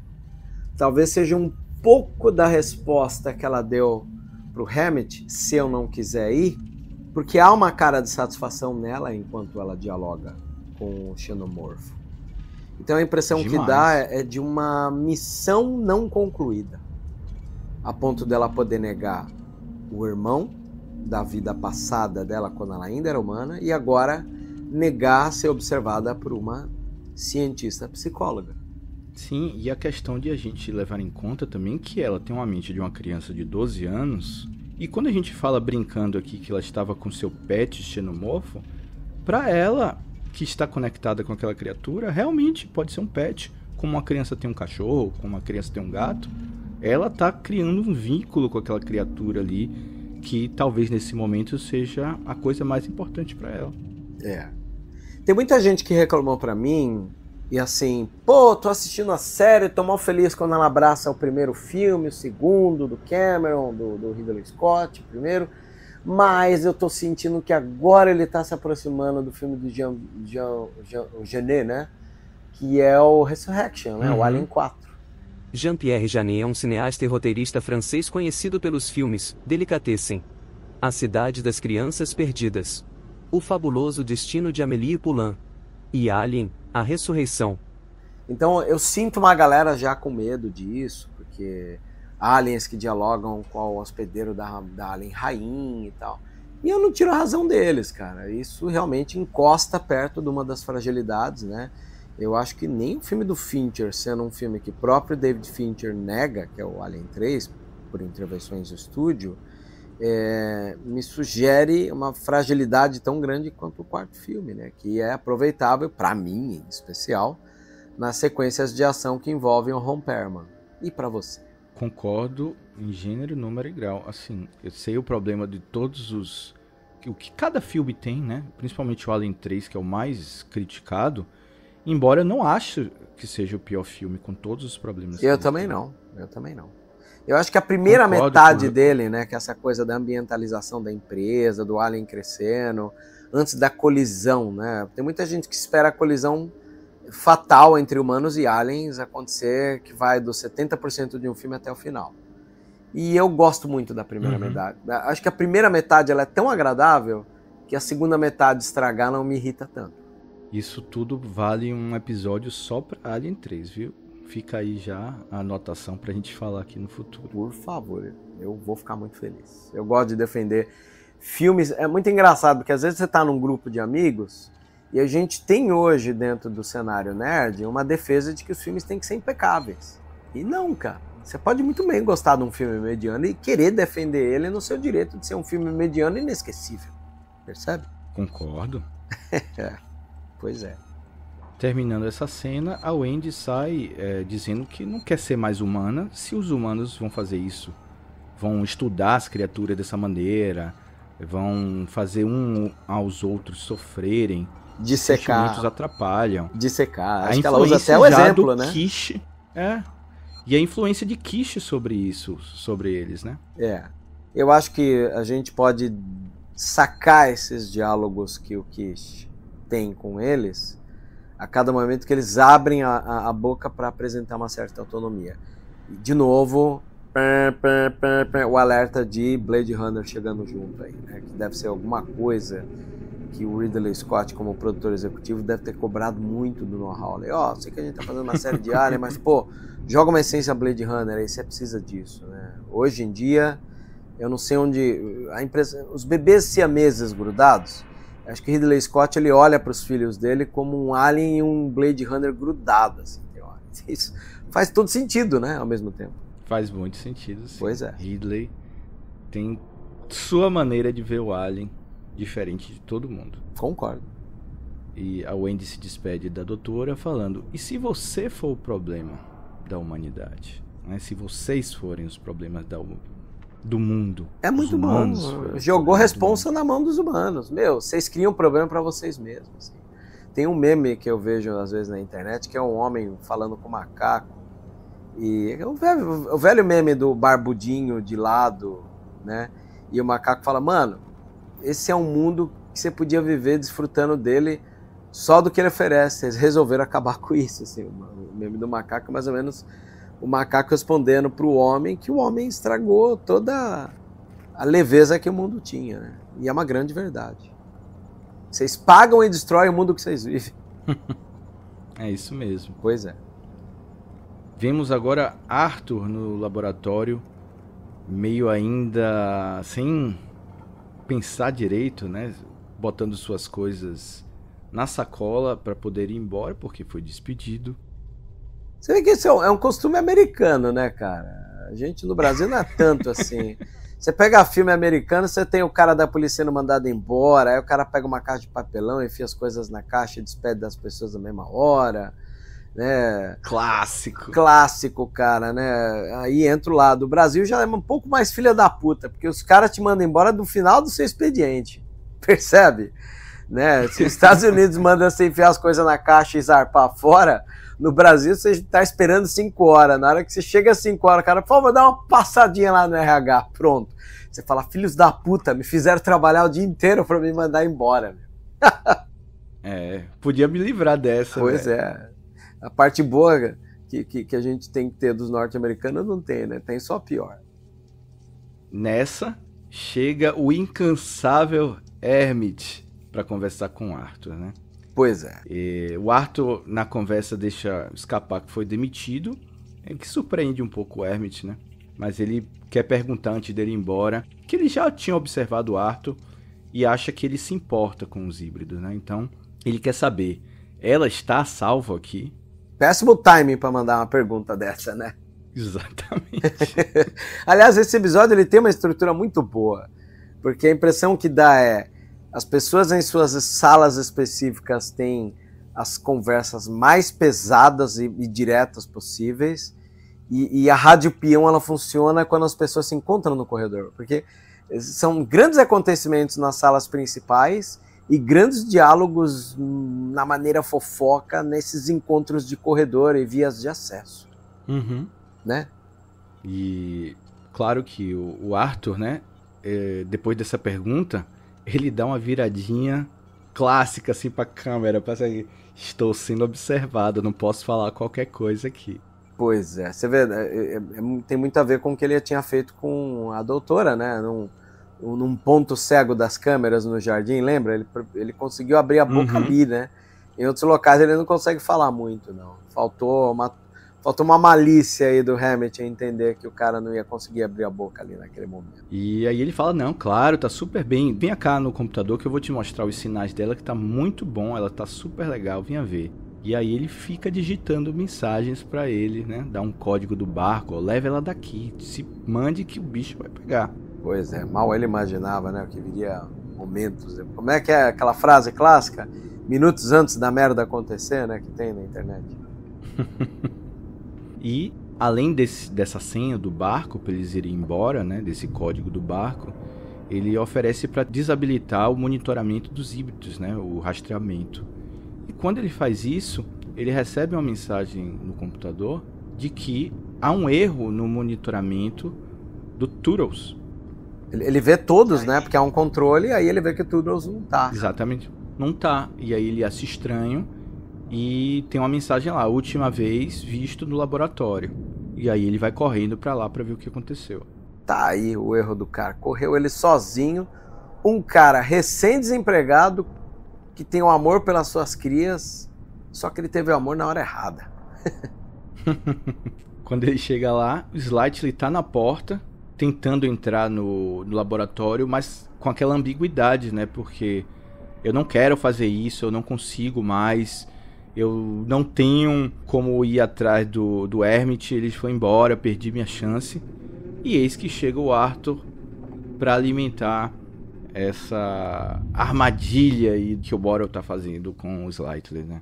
S2: talvez seja um pouco da resposta que ela deu pro Hammett, se eu não quiser ir, porque há uma cara de satisfação nela enquanto ela dialoga com o xenomorfo. Então a impressão que dá é de uma missão não concluída, a ponto dela poder negar o irmão da vida passada dela quando ela ainda era humana e agora negar ser observada por uma cientista psicóloga.
S1: Sim, e a questão de a gente levar em conta também que ela tem uma mente de uma criança de 12 anos e quando a gente fala brincando aqui que ela estava com seu pet xenomorfo, para ela que está conectada com aquela criatura, realmente pode ser um pet, como uma criança tem um cachorro, como uma criança tem um gato, ela está criando um vínculo com aquela criatura ali que talvez nesse momento seja a coisa mais importante para ela.
S2: Tem muita gente que reclamou para mim e assim, pô, tô assistindo a série, tô mal feliz quando ela abraça o primeiro filme, o segundo do Cameron, do Ridley Scott, o primeiro, mas eu tô sentindo que agora ele tá se aproximando do filme do Jean Genet, né? Que é o Resurrection, né? O Alien 4.
S3: Jean-Pierre Jeunet é um cineasta e roteirista francês conhecido pelos filmes Delicatessen, A Cidade das Crianças Perdidas, O Fabuloso Destino de Amélie Poulain e Alien, A Ressurreição.
S2: Então eu sinto uma galera já com medo disso, porque aliens que dialogam com o hospedeiro da Alien Rainha e tal. E eu não tiro a razão deles, cara. Isso realmente encosta perto de uma das fragilidades, né? Eu acho que nem o filme do Fincher, sendo um filme que o próprio David Fincher nega, que é o Alien 3, por intervenções do estúdio, me sugere uma fragilidade tão grande quanto o quarto filme, né? Que é aproveitável, para mim em especial, nas sequências de ação que envolvem o Ron Perlman. E para você?
S1: Concordo em gênero, número e grau. Assim, eu sei o problema de todos os... O que cada filme tem, né? Principalmente o Alien 3, que é o mais criticado. Embora eu não ache que seja o pior filme, com todos os problemas.
S2: Eu também não. Eu acho que a primeira metade dele, né? Que é essa coisa da ambientalização da empresa, do Alien crescendo, antes da colisão, né? Tem muita gente que espera a colisão fatal entre humanos e aliens acontecer, que vai dos 70% de um filme até o final. E eu gosto muito da primeira metade. Acho que a primeira metade ela é tão agradável que a segunda metade estragar não me irrita tanto.
S1: Isso tudo vale um episódio só pra Alien 3, viu? Fica aí já a anotação pra gente falar aqui no futuro.
S2: Por favor, eu vou ficar muito feliz. Eu gosto de defender filmes. É muito engraçado, porque às vezes você tá num grupo de amigos e a gente tem hoje, dentro do cenário nerd, uma defesa de que os filmes têm que ser impecáveis. E não, cara. Você pode muito bem gostar de um filme mediano e querer defender ele no seu direito de ser um filme mediano e inesquecível. Percebe?
S1: Concordo.
S2: Pois é.
S1: Terminando essa cena, a Wendy sai dizendo que não quer ser mais humana se os humanos vão fazer isso. Vão estudar as criaturas dessa maneira, vão fazer um aos outros sofrerem.
S2: Dissecar.
S1: Sentimentos atrapalham.
S2: Dissecar. Acho que ela usa até o exemplo, né?
S1: Kish, e a influência de Kish sobre isso, sobre eles, né?
S2: Eu acho que a gente pode sacar esses diálogos que o Kish tem com eles a cada momento que eles abrem a boca para apresentar uma certa autonomia. E, de novo, o alerta de Blade Runner chegando junto aí, né? Que deve ser alguma coisa que o Ridley Scott, como produtor executivo, deve ter cobrado muito do know-how. Sei que a gente tá fazendo uma série de Alien, mas, joga uma essência Blade Runner aí, você precisa disso, né? Hoje em dia, eu não sei onde... os bebês siameses grudados, acho que Ridley Scott ele olha para os filhos dele como um Alien e um Blade Runner grudado, assim. Isso faz todo sentido, né? Ao mesmo tempo.
S1: Faz muito sentido, sim.
S2: Pois é.
S1: Ridley tem sua maneira de ver o Alien diferente de todo mundo.
S2: Concordo.
S1: E a Wendy se despede da doutora falando: e se você for o problema da humanidade? Né? Se vocês forem os problemas do mundo.
S2: É muito bom. Jogou responsa na mão dos humanos. Vocês criam um problema para vocês mesmos. Assim. Tem um meme que eu vejo às vezes na internet que é um homem falando com um macaco. E o velho meme do barbudinho de lado, né? E o macaco fala: mano, esse é um mundo que você podia viver desfrutando dele só do que ele oferece. Eles resolveram acabar com isso. Assim, o meme do macaco é mais ou menos o macaco respondendo para o homem que o homem estragou toda a leveza que o mundo tinha. Né? E é uma grande verdade. Vocês pagam e destroem o mundo que vocês vivem.
S1: É isso mesmo.
S2: Pois é.
S1: Vemos agora Arthur no laboratório, meio ainda sem pensar direito, né? Botando suas coisas na sacola para poder ir embora, porque foi despedido.
S2: Você vê que isso é um costume americano, né, cara? A gente no Brasil não é tanto assim. Você pega filme americano, você tem o cara da polícia sendo mandado embora, aí o cara pega uma caixa de papelão, enfia as coisas na caixa e despede das pessoas na mesma hora, né? Clássico, cara, né? Aí entra o lado. O Brasil já é um pouco mais filha da puta, porque os caras te mandam embora no final do seu expediente, percebe? Né? Se os Estados Unidos mandam você enfiar as coisas na caixa e zarpar fora, no Brasil você está esperando 5 horas. Na hora que você chega às 5 horas, o cara, por favor, dá uma passadinha lá no RH. Pronto. Você fala: filhos da puta, me fizeram trabalhar o dia inteiro para me mandar embora.
S1: Podia me livrar dessa.
S2: Pois é. A parte boa que a gente tem que ter dos norte-americanos não tem, né? Tem só pior.
S1: Nessa, chega o incansável Hermit para conversar com o Arthur, né?
S2: Pois é.
S1: E o Arthur, na conversa, deixa escapar que foi demitido, que surpreende um pouco o Hermit, né? Mas ele quer perguntar antes dele ir embora, que ele já tinha observado o Arthur e acha que ele se importa com os híbridos, né? Então, ele quer saber, ela está a salvo aqui?
S2: Péssimo timing para mandar uma pergunta dessa, né?
S1: Exatamente.
S2: Aliás, esse episódio ele tem uma estrutura muito boa, porque a impressão que dá é as pessoas em suas salas específicas têm as conversas mais pesadas e diretas possíveis, e a rádio peão ela funciona quando as pessoas se encontram no corredor, porque são grandes acontecimentos nas salas principais e grandes diálogos na maneira fofoca nesses encontros de corredor e vias de acesso.
S1: Uhum.
S2: Né?
S1: E claro que o Arthur, né, depois dessa pergunta, ele dá uma viradinha clássica assim pra câmera, para assim, estou sendo observado, não posso falar qualquer coisa aqui.
S2: Pois é, você vê, tem muito a ver com o que ele tinha feito com a doutora, né, num ponto cego das câmeras no jardim, lembra? Ele conseguiu abrir a boca ali, né? Em outros locais ele não consegue falar muito, não. Faltou uma malícia aí do Hammett a entender que o cara não ia conseguir abrir a boca ali naquele momento.
S1: E aí ele fala, não, claro, tá super bem. Venha cá no computador que eu vou te mostrar os sinais dela, que tá muito bom, ela tá super legal, venha ver. E aí ele fica digitando mensagens pra ele, né? Dá um código do barco, ó, leva ela daqui, se mande que o bicho vai pegar.
S2: Pois é, mal ele imaginava, né, que viria momentos... Como é que é aquela frase clássica? Minutos antes da merda acontecer, né, que tem na internet.
S1: E, além dessa senha do barco, para eles irem embora, né, desse código do barco, ele oferece para desabilitar o monitoramento dos híbridos, né, o rastreamento. E quando ele faz isso, ele recebe uma mensagem no computador de que há um erro no monitoramento do Turtles.
S2: Ele vê todos, né, porque há um controle, e aí ele vê que o Turtles não tá.
S1: Exatamente, não tá. E aí ele acha estranho. E tem uma mensagem lá, última vez visto no laboratório. E aí ele vai correndo pra lá pra ver o que aconteceu.
S2: Tá aí o erro do cara. Correu ele sozinho, um cara recém-desempregado, que tem um amor pelas suas crias, só que ele teve o amor na hora errada.
S1: Quando ele chega lá, o Slightly tá na porta, tentando entrar no laboratório, mas com aquela ambiguidade, né? Porque eu não quero fazer isso, eu não consigo mais... Eu não tenho como ir atrás do Hermit, ele foi embora, perdi minha chance. E eis que chega o Arthur para alimentar essa armadilha aí que o Borel tá fazendo com o Slightly, né?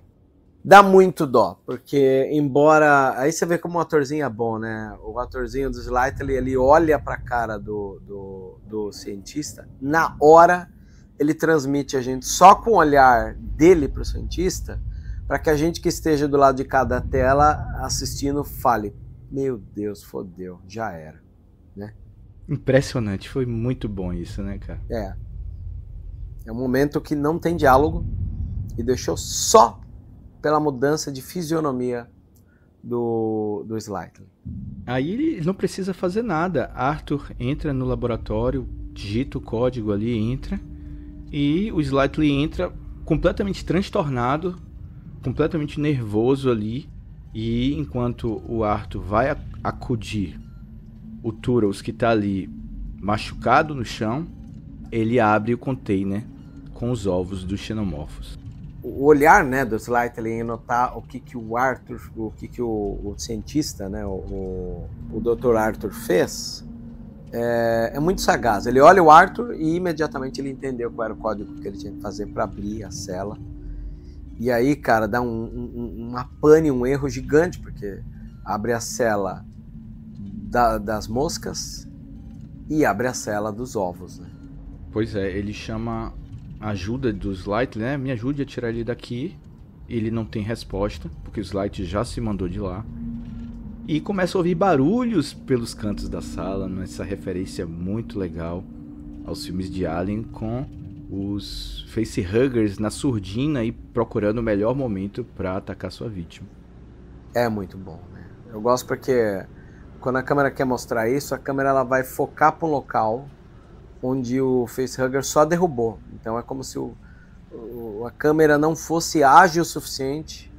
S2: Dá muito dó, porque embora... Aí você vê como o atorzinho é bom, né? O atorzinho do Slightly, ele olha pra cara do cientista, na hora ele transmite a gente só com o olhar dele pro cientista, para que a gente que esteja do lado de cada tela assistindo fale, meu Deus, fodeu, já era, né?
S1: Impressionante, foi muito bom isso, né, cara?
S2: É um momento que não tem diálogo e deixou só pela mudança de fisionomia do Slightly.
S1: Aí ele não precisa fazer nada. Arthur entra no laboratório, digita o código ali, entra, e o Slightly entra completamente transtornado, completamente nervoso ali, e enquanto o Arthur vai acudir o Turtles, que tá ali machucado no chão, ele abre o container com os ovos dos xenomorfos.
S2: O olhar, né, do Slightly em notar o que o Arthur, o que o cientista, né, o Dr. Arthur fez, é muito sagaz. Ele olha o Arthur e imediatamente ele entendeu qual era o código que ele tinha que fazer para abrir a cela. E aí, cara, dá uma pane, um erro gigante, porque abre a cela das moscas e abre a cela dos ovos, né?
S1: Pois é, ele chama a ajuda do Slightly, né? Me ajude a tirar ele daqui. Ele não tem resposta, porque o Slightly já se mandou de lá. E começa a ouvir barulhos pelos cantos da sala, nessa referência muito legal aos filmes de Alien, com os facehuggers na surdina e procurando o melhor momento para atacar sua vítima.
S2: É muito bom, né? Eu gosto porque quando a câmera quer mostrar isso, a câmera ela vai focar para um local onde o facehugger só derrubou. Então é como se a câmera não fosse ágil o suficiente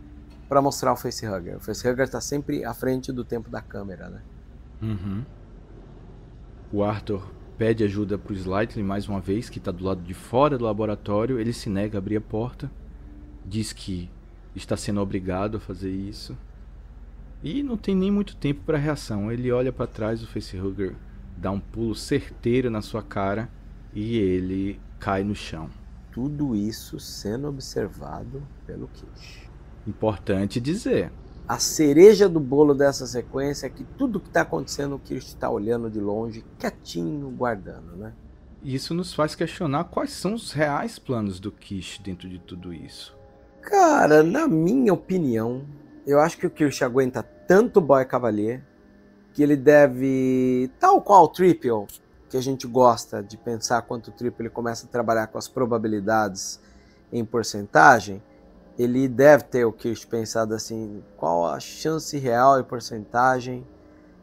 S2: para mostrar o facehugger. O facehugger está sempre à frente do tempo da câmera, né?
S1: Uhum. O Arthur pede ajuda pro Slightly mais uma vez, que está do lado de fora do laboratório. Ele se nega a abrir a porta, diz que está sendo obrigado a fazer isso. E não tem nem muito tempo para reação. Ele olha para trás, o facehugger dá um pulo certeiro na sua cara e ele cai no chão.
S2: Tudo isso sendo observado pelo Kish.
S1: Importante dizer.
S2: A cereja do bolo dessa sequência é que tudo que está acontecendo o Kish está olhando de longe, quietinho, guardando, né?
S1: Isso nos faz questionar quais são os reais planos do Kish dentro de tudo isso.
S2: Cara, na minha opinião, eu acho que o Kish aguenta tanto o Boy Cavalier que ele deve, tal qual o Triple, que a gente gosta de pensar quanto o Triple ele começa a trabalhar com as probabilidades em porcentagem, ele deve ter o Kish pensado assim, qual a chance real e porcentagem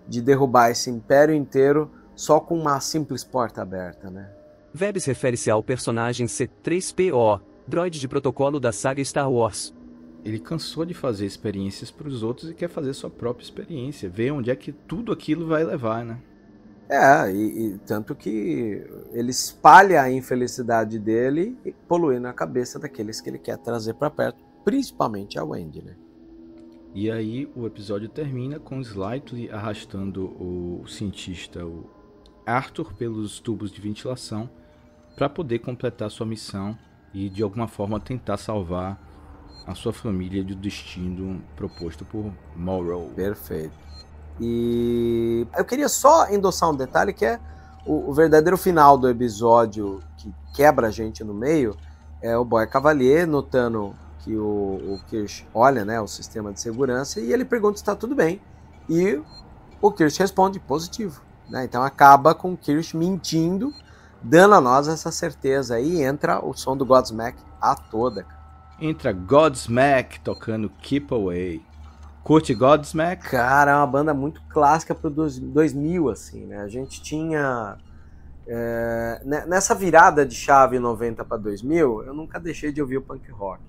S2: de derrubar esse império inteiro só com uma simples porta aberta, né?
S3: Vebs refere-se ao personagem C-3PO, droide de protocolo da saga Star Wars.
S1: Ele cansou de fazer experiências para os outros e quer fazer sua própria experiência, ver onde é que tudo aquilo vai levar, né?
S2: E tanto que ele espalha a infelicidade dele e poluindo a cabeça daqueles que ele quer trazer para perto, principalmente a Wendy, né?
S1: E aí o episódio termina com Slightly arrastando o cientista, o Arthur, pelos tubos de ventilação para poder completar sua missão e de alguma forma tentar salvar a sua família do destino proposto por Morrow.
S2: Perfeito. E eu queria só endossar um detalhe que é o verdadeiro final do episódio que quebra a gente no meio, é o Boy Cavalier notando que o Kish olha, né, o sistema de segurança e ele pergunta se está tudo bem. E o Kish responde positivo, né? Então acaba com o Kish mentindo, dando a nós essa certeza. Aí entra o som do Godsmack a toda, cara.
S1: Entra Godsmack tocando Keep Away. Curte Godsmack?
S2: Cara, é uma banda muito clássica pro 2000, assim, né? A gente tinha... nessa virada de chave 90 para 2000, eu nunca deixei de ouvir o punk rock.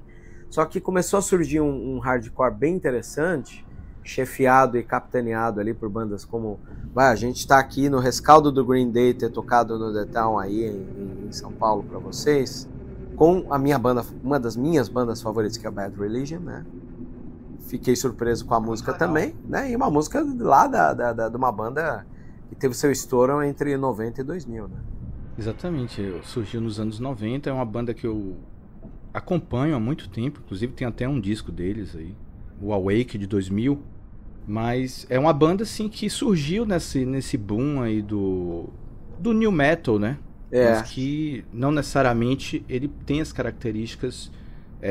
S2: Só que começou a surgir um hardcore bem interessante, chefiado e capitaneado ali por bandas como... a gente está aqui no rescaldo do Green Day, ter tocado no The Town aí em São Paulo para vocês, com a minha banda, uma das minhas bandas favoritas, que é a Bad Religion, né? Fiquei surpreso com a música também, né? E uma música lá de uma banda que teve seu estouro entre 90 e 2000, né?
S1: Exatamente, surgiu nos anos 90, é uma banda que eu acompanho há muito tempo, inclusive tem até um disco deles aí, o Awake de 2000, mas é uma banda assim que surgiu nesse boom aí do new metal, né? Mas que não necessariamente ele tem as características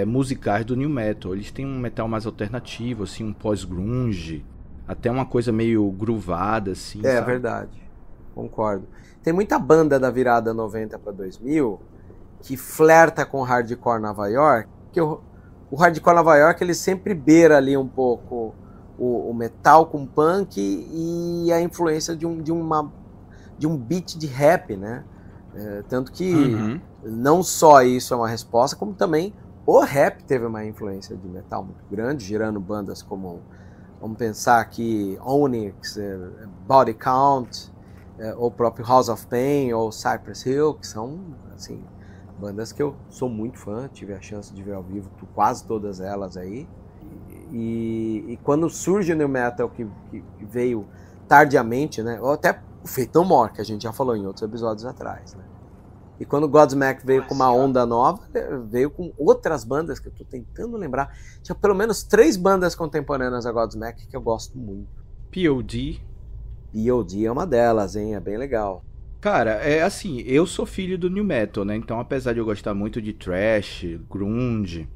S1: musicais do new metal. Eles têm um metal mais alternativo, assim, um pós-grunge, até uma coisa meio groovada, assim.
S2: É
S1: sabe?
S2: Verdade, concordo. Tem muita banda da virada 90 para 2000 que flerta com hardcore Nova York, que o hardcore Nova York ele sempre beira ali um pouco o metal com punk e a influência de um beat de rap, né? Tanto que não só isso é uma resposta, como também o rap teve uma influência de metal muito grande, gerando bandas como, vamos pensar aqui, Onyx, Body Count, ou o próprio House of Pain, ou Cypress Hill, que são, assim, bandas que eu sou muito fã, tive a chance de ver ao vivo quase todas elas aí. E quando surge o new metal que veio tardiamente, né, ou até o Faith No More, que a gente já falou em outros episódios atrás, né? E quando o Godsmack veio com uma onda nova, veio com outras bandas que eu tô tentando lembrar. Tinha pelo menos 3 bandas contemporâneas a Godsmack que eu gosto muito.
S1: POD.
S2: POD é uma delas, hein? É bem legal.
S1: Cara, é assim, eu sou filho do new metal, né? Então, apesar de eu gostar muito de thrash, grunge,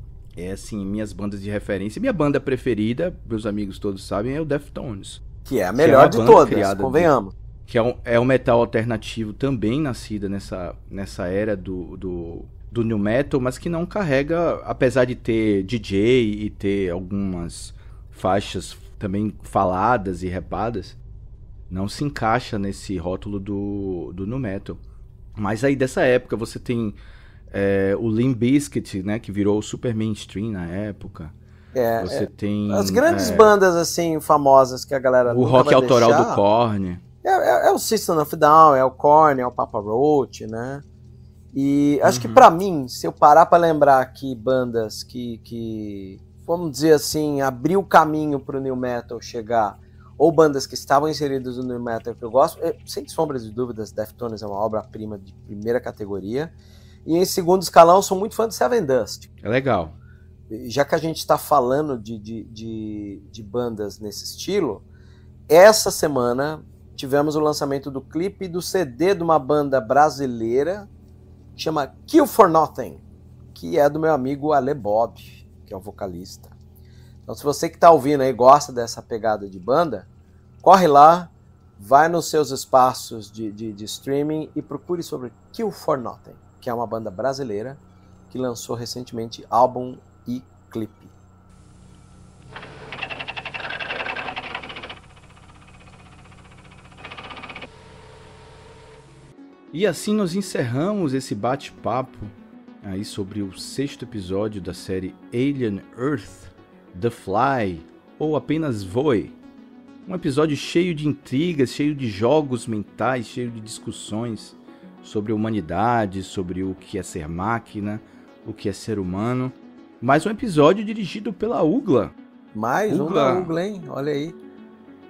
S1: assim, minhas bandas de referência, minha banda preferida, meus amigos todos sabem, é o Deftones.
S2: Que é a melhor de todas, convenhamos.
S1: Que é um metal alternativo também nascida nessa era do new metal, mas que não carrega, apesar de ter DJ e ter algumas faixas também faladas e repadas, não se encaixa nesse rótulo do new metal. Mas aí dessa época você tem o Limp Bizkit, né, que virou super mainstream na época. Você tem
S2: as grandes bandas assim famosas que a galera
S1: o rock autoral do Korn.
S2: É o System of a Down, é o Korn, é o Papa Roach, né? E acho que pra mim, se eu parar pra lembrar aqui bandas que vamos dizer assim, abriu o caminho pro New Metal chegar, ou bandas que estavam inseridas no New Metal que eu gosto, sem sombras de dúvidas, Deftones é uma obra-prima de primeira categoria. E em segundo escalão, eu sou muito fã de Seven Dust.
S1: É legal.
S2: Já que a gente está falando de bandas nesse estilo, essa semana tivemos o lançamento do clipe do CD de uma banda brasileira que chama Kill for Nothing, que é do meu amigo Ale Bob, que é o vocalista. Então, se você que está ouvindo aí gosta dessa pegada de banda, corre lá, vai nos seus espaços de streaming e procure sobre Kill for Nothing, que é uma banda brasileira que lançou recentemente álbum e clipe.
S1: E assim nós encerramos esse bate-papo aí sobre o 6º episódio da série Alien Earth, The Fly, ou apenas Voe. Um episódio cheio de intrigas, cheio de jogos mentais, cheio de discussões sobre a humanidade, sobre o que é ser máquina, o que é ser humano. Mais um episódio dirigido pela Ugla.
S2: Mais um da Ugla, hein? Olha aí.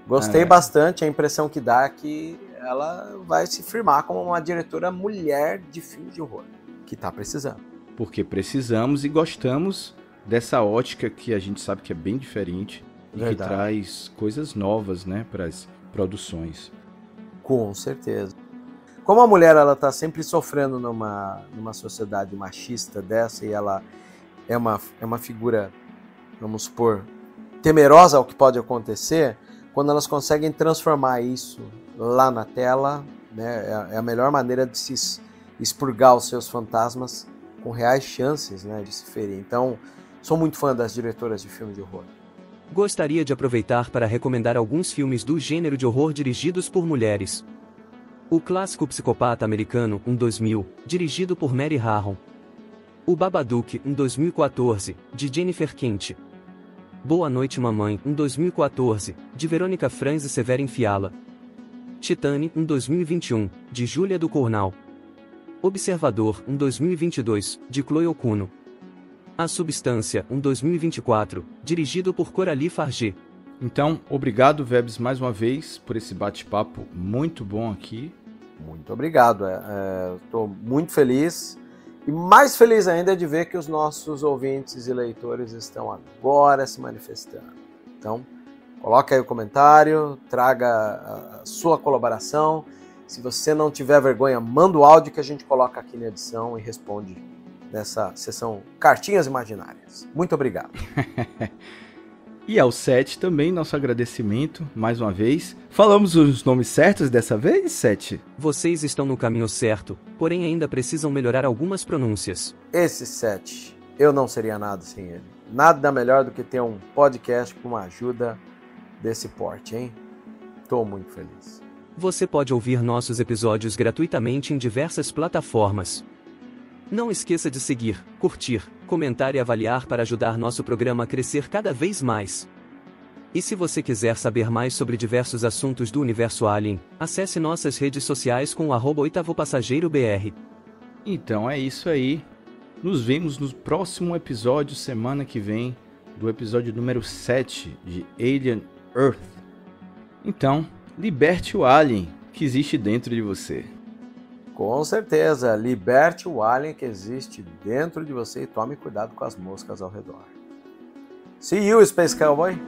S2: Gostei bastante, a impressão que dá é que ela vai se firmar como uma diretora mulher de filme de horror, que tá precisando.
S1: Porque precisamos e gostamos dessa ótica que a gente sabe que é bem diferente e que traz coisas novas, né, para as produções.
S2: Com certeza. Como a mulher ela tá sempre sofrendo numa sociedade machista dessa e ela é uma figura, vamos supor, temerosa ao que pode acontecer, quando elas conseguem transformar isso lá na tela, né, é a melhor maneira de se expurgar os seus fantasmas com reais chances, né, de se ferir. Então, sou muito fã das diretoras de filme de horror.
S3: Gostaria de aproveitar para recomendar alguns filmes do gênero de horror dirigidos por mulheres. O clássico Psicopata Americano, 2000, dirigido por Mary Harron. O Babadook, 2014, de Jennifer Kent. Boa Noite Mamãe, 2014, de Verônica Franz e Severin Fiala. Titane, 2021, de Júlia Ducournau. Observador, 2022, de Chloe Okuno. A Substância, 2024, dirigido por Coralie Fargé.
S1: Então, obrigado, Vebs, mais uma vez, por esse bate-papo muito bom aqui.
S2: Muito obrigado, estou muito feliz. E mais feliz ainda de ver que os nossos ouvintes e leitores estão agora se manifestando. Então, coloca aí o comentário, traga a sua colaboração. Se você não tiver vergonha, manda o áudio que a gente coloca aqui na edição e responde nessa sessão Cartinhas Imaginárias. Muito obrigado.
S1: E ao Sete também, nosso agradecimento, mais uma vez. Falamos os nomes certos dessa vez, Sete?
S3: Vocês estão no caminho certo, porém ainda precisam melhorar algumas pronúncias.
S2: Esse Sete, eu não seria nada sem ele. Nada melhor do que ter um podcast com uma ajuda desse porte, hein? Tô muito feliz.
S3: Você pode ouvir nossos episódios gratuitamente em diversas plataformas. Não esqueça de seguir, curtir, comentar e avaliar para ajudar nosso programa a crescer cada vez mais. E se você quiser saber mais sobre diversos assuntos do universo Alien, acesse nossas redes sociais com @oitavopassageirobr.
S1: Então é isso aí. Nos vemos no próximo episódio, semana que vem, do episódio número 7 de Alien Earth. Então, liberte o Alien que existe dentro de você.
S2: Com certeza, liberte o alien que existe dentro de você e tome cuidado com as moscas ao redor. See you, Space Cowboy!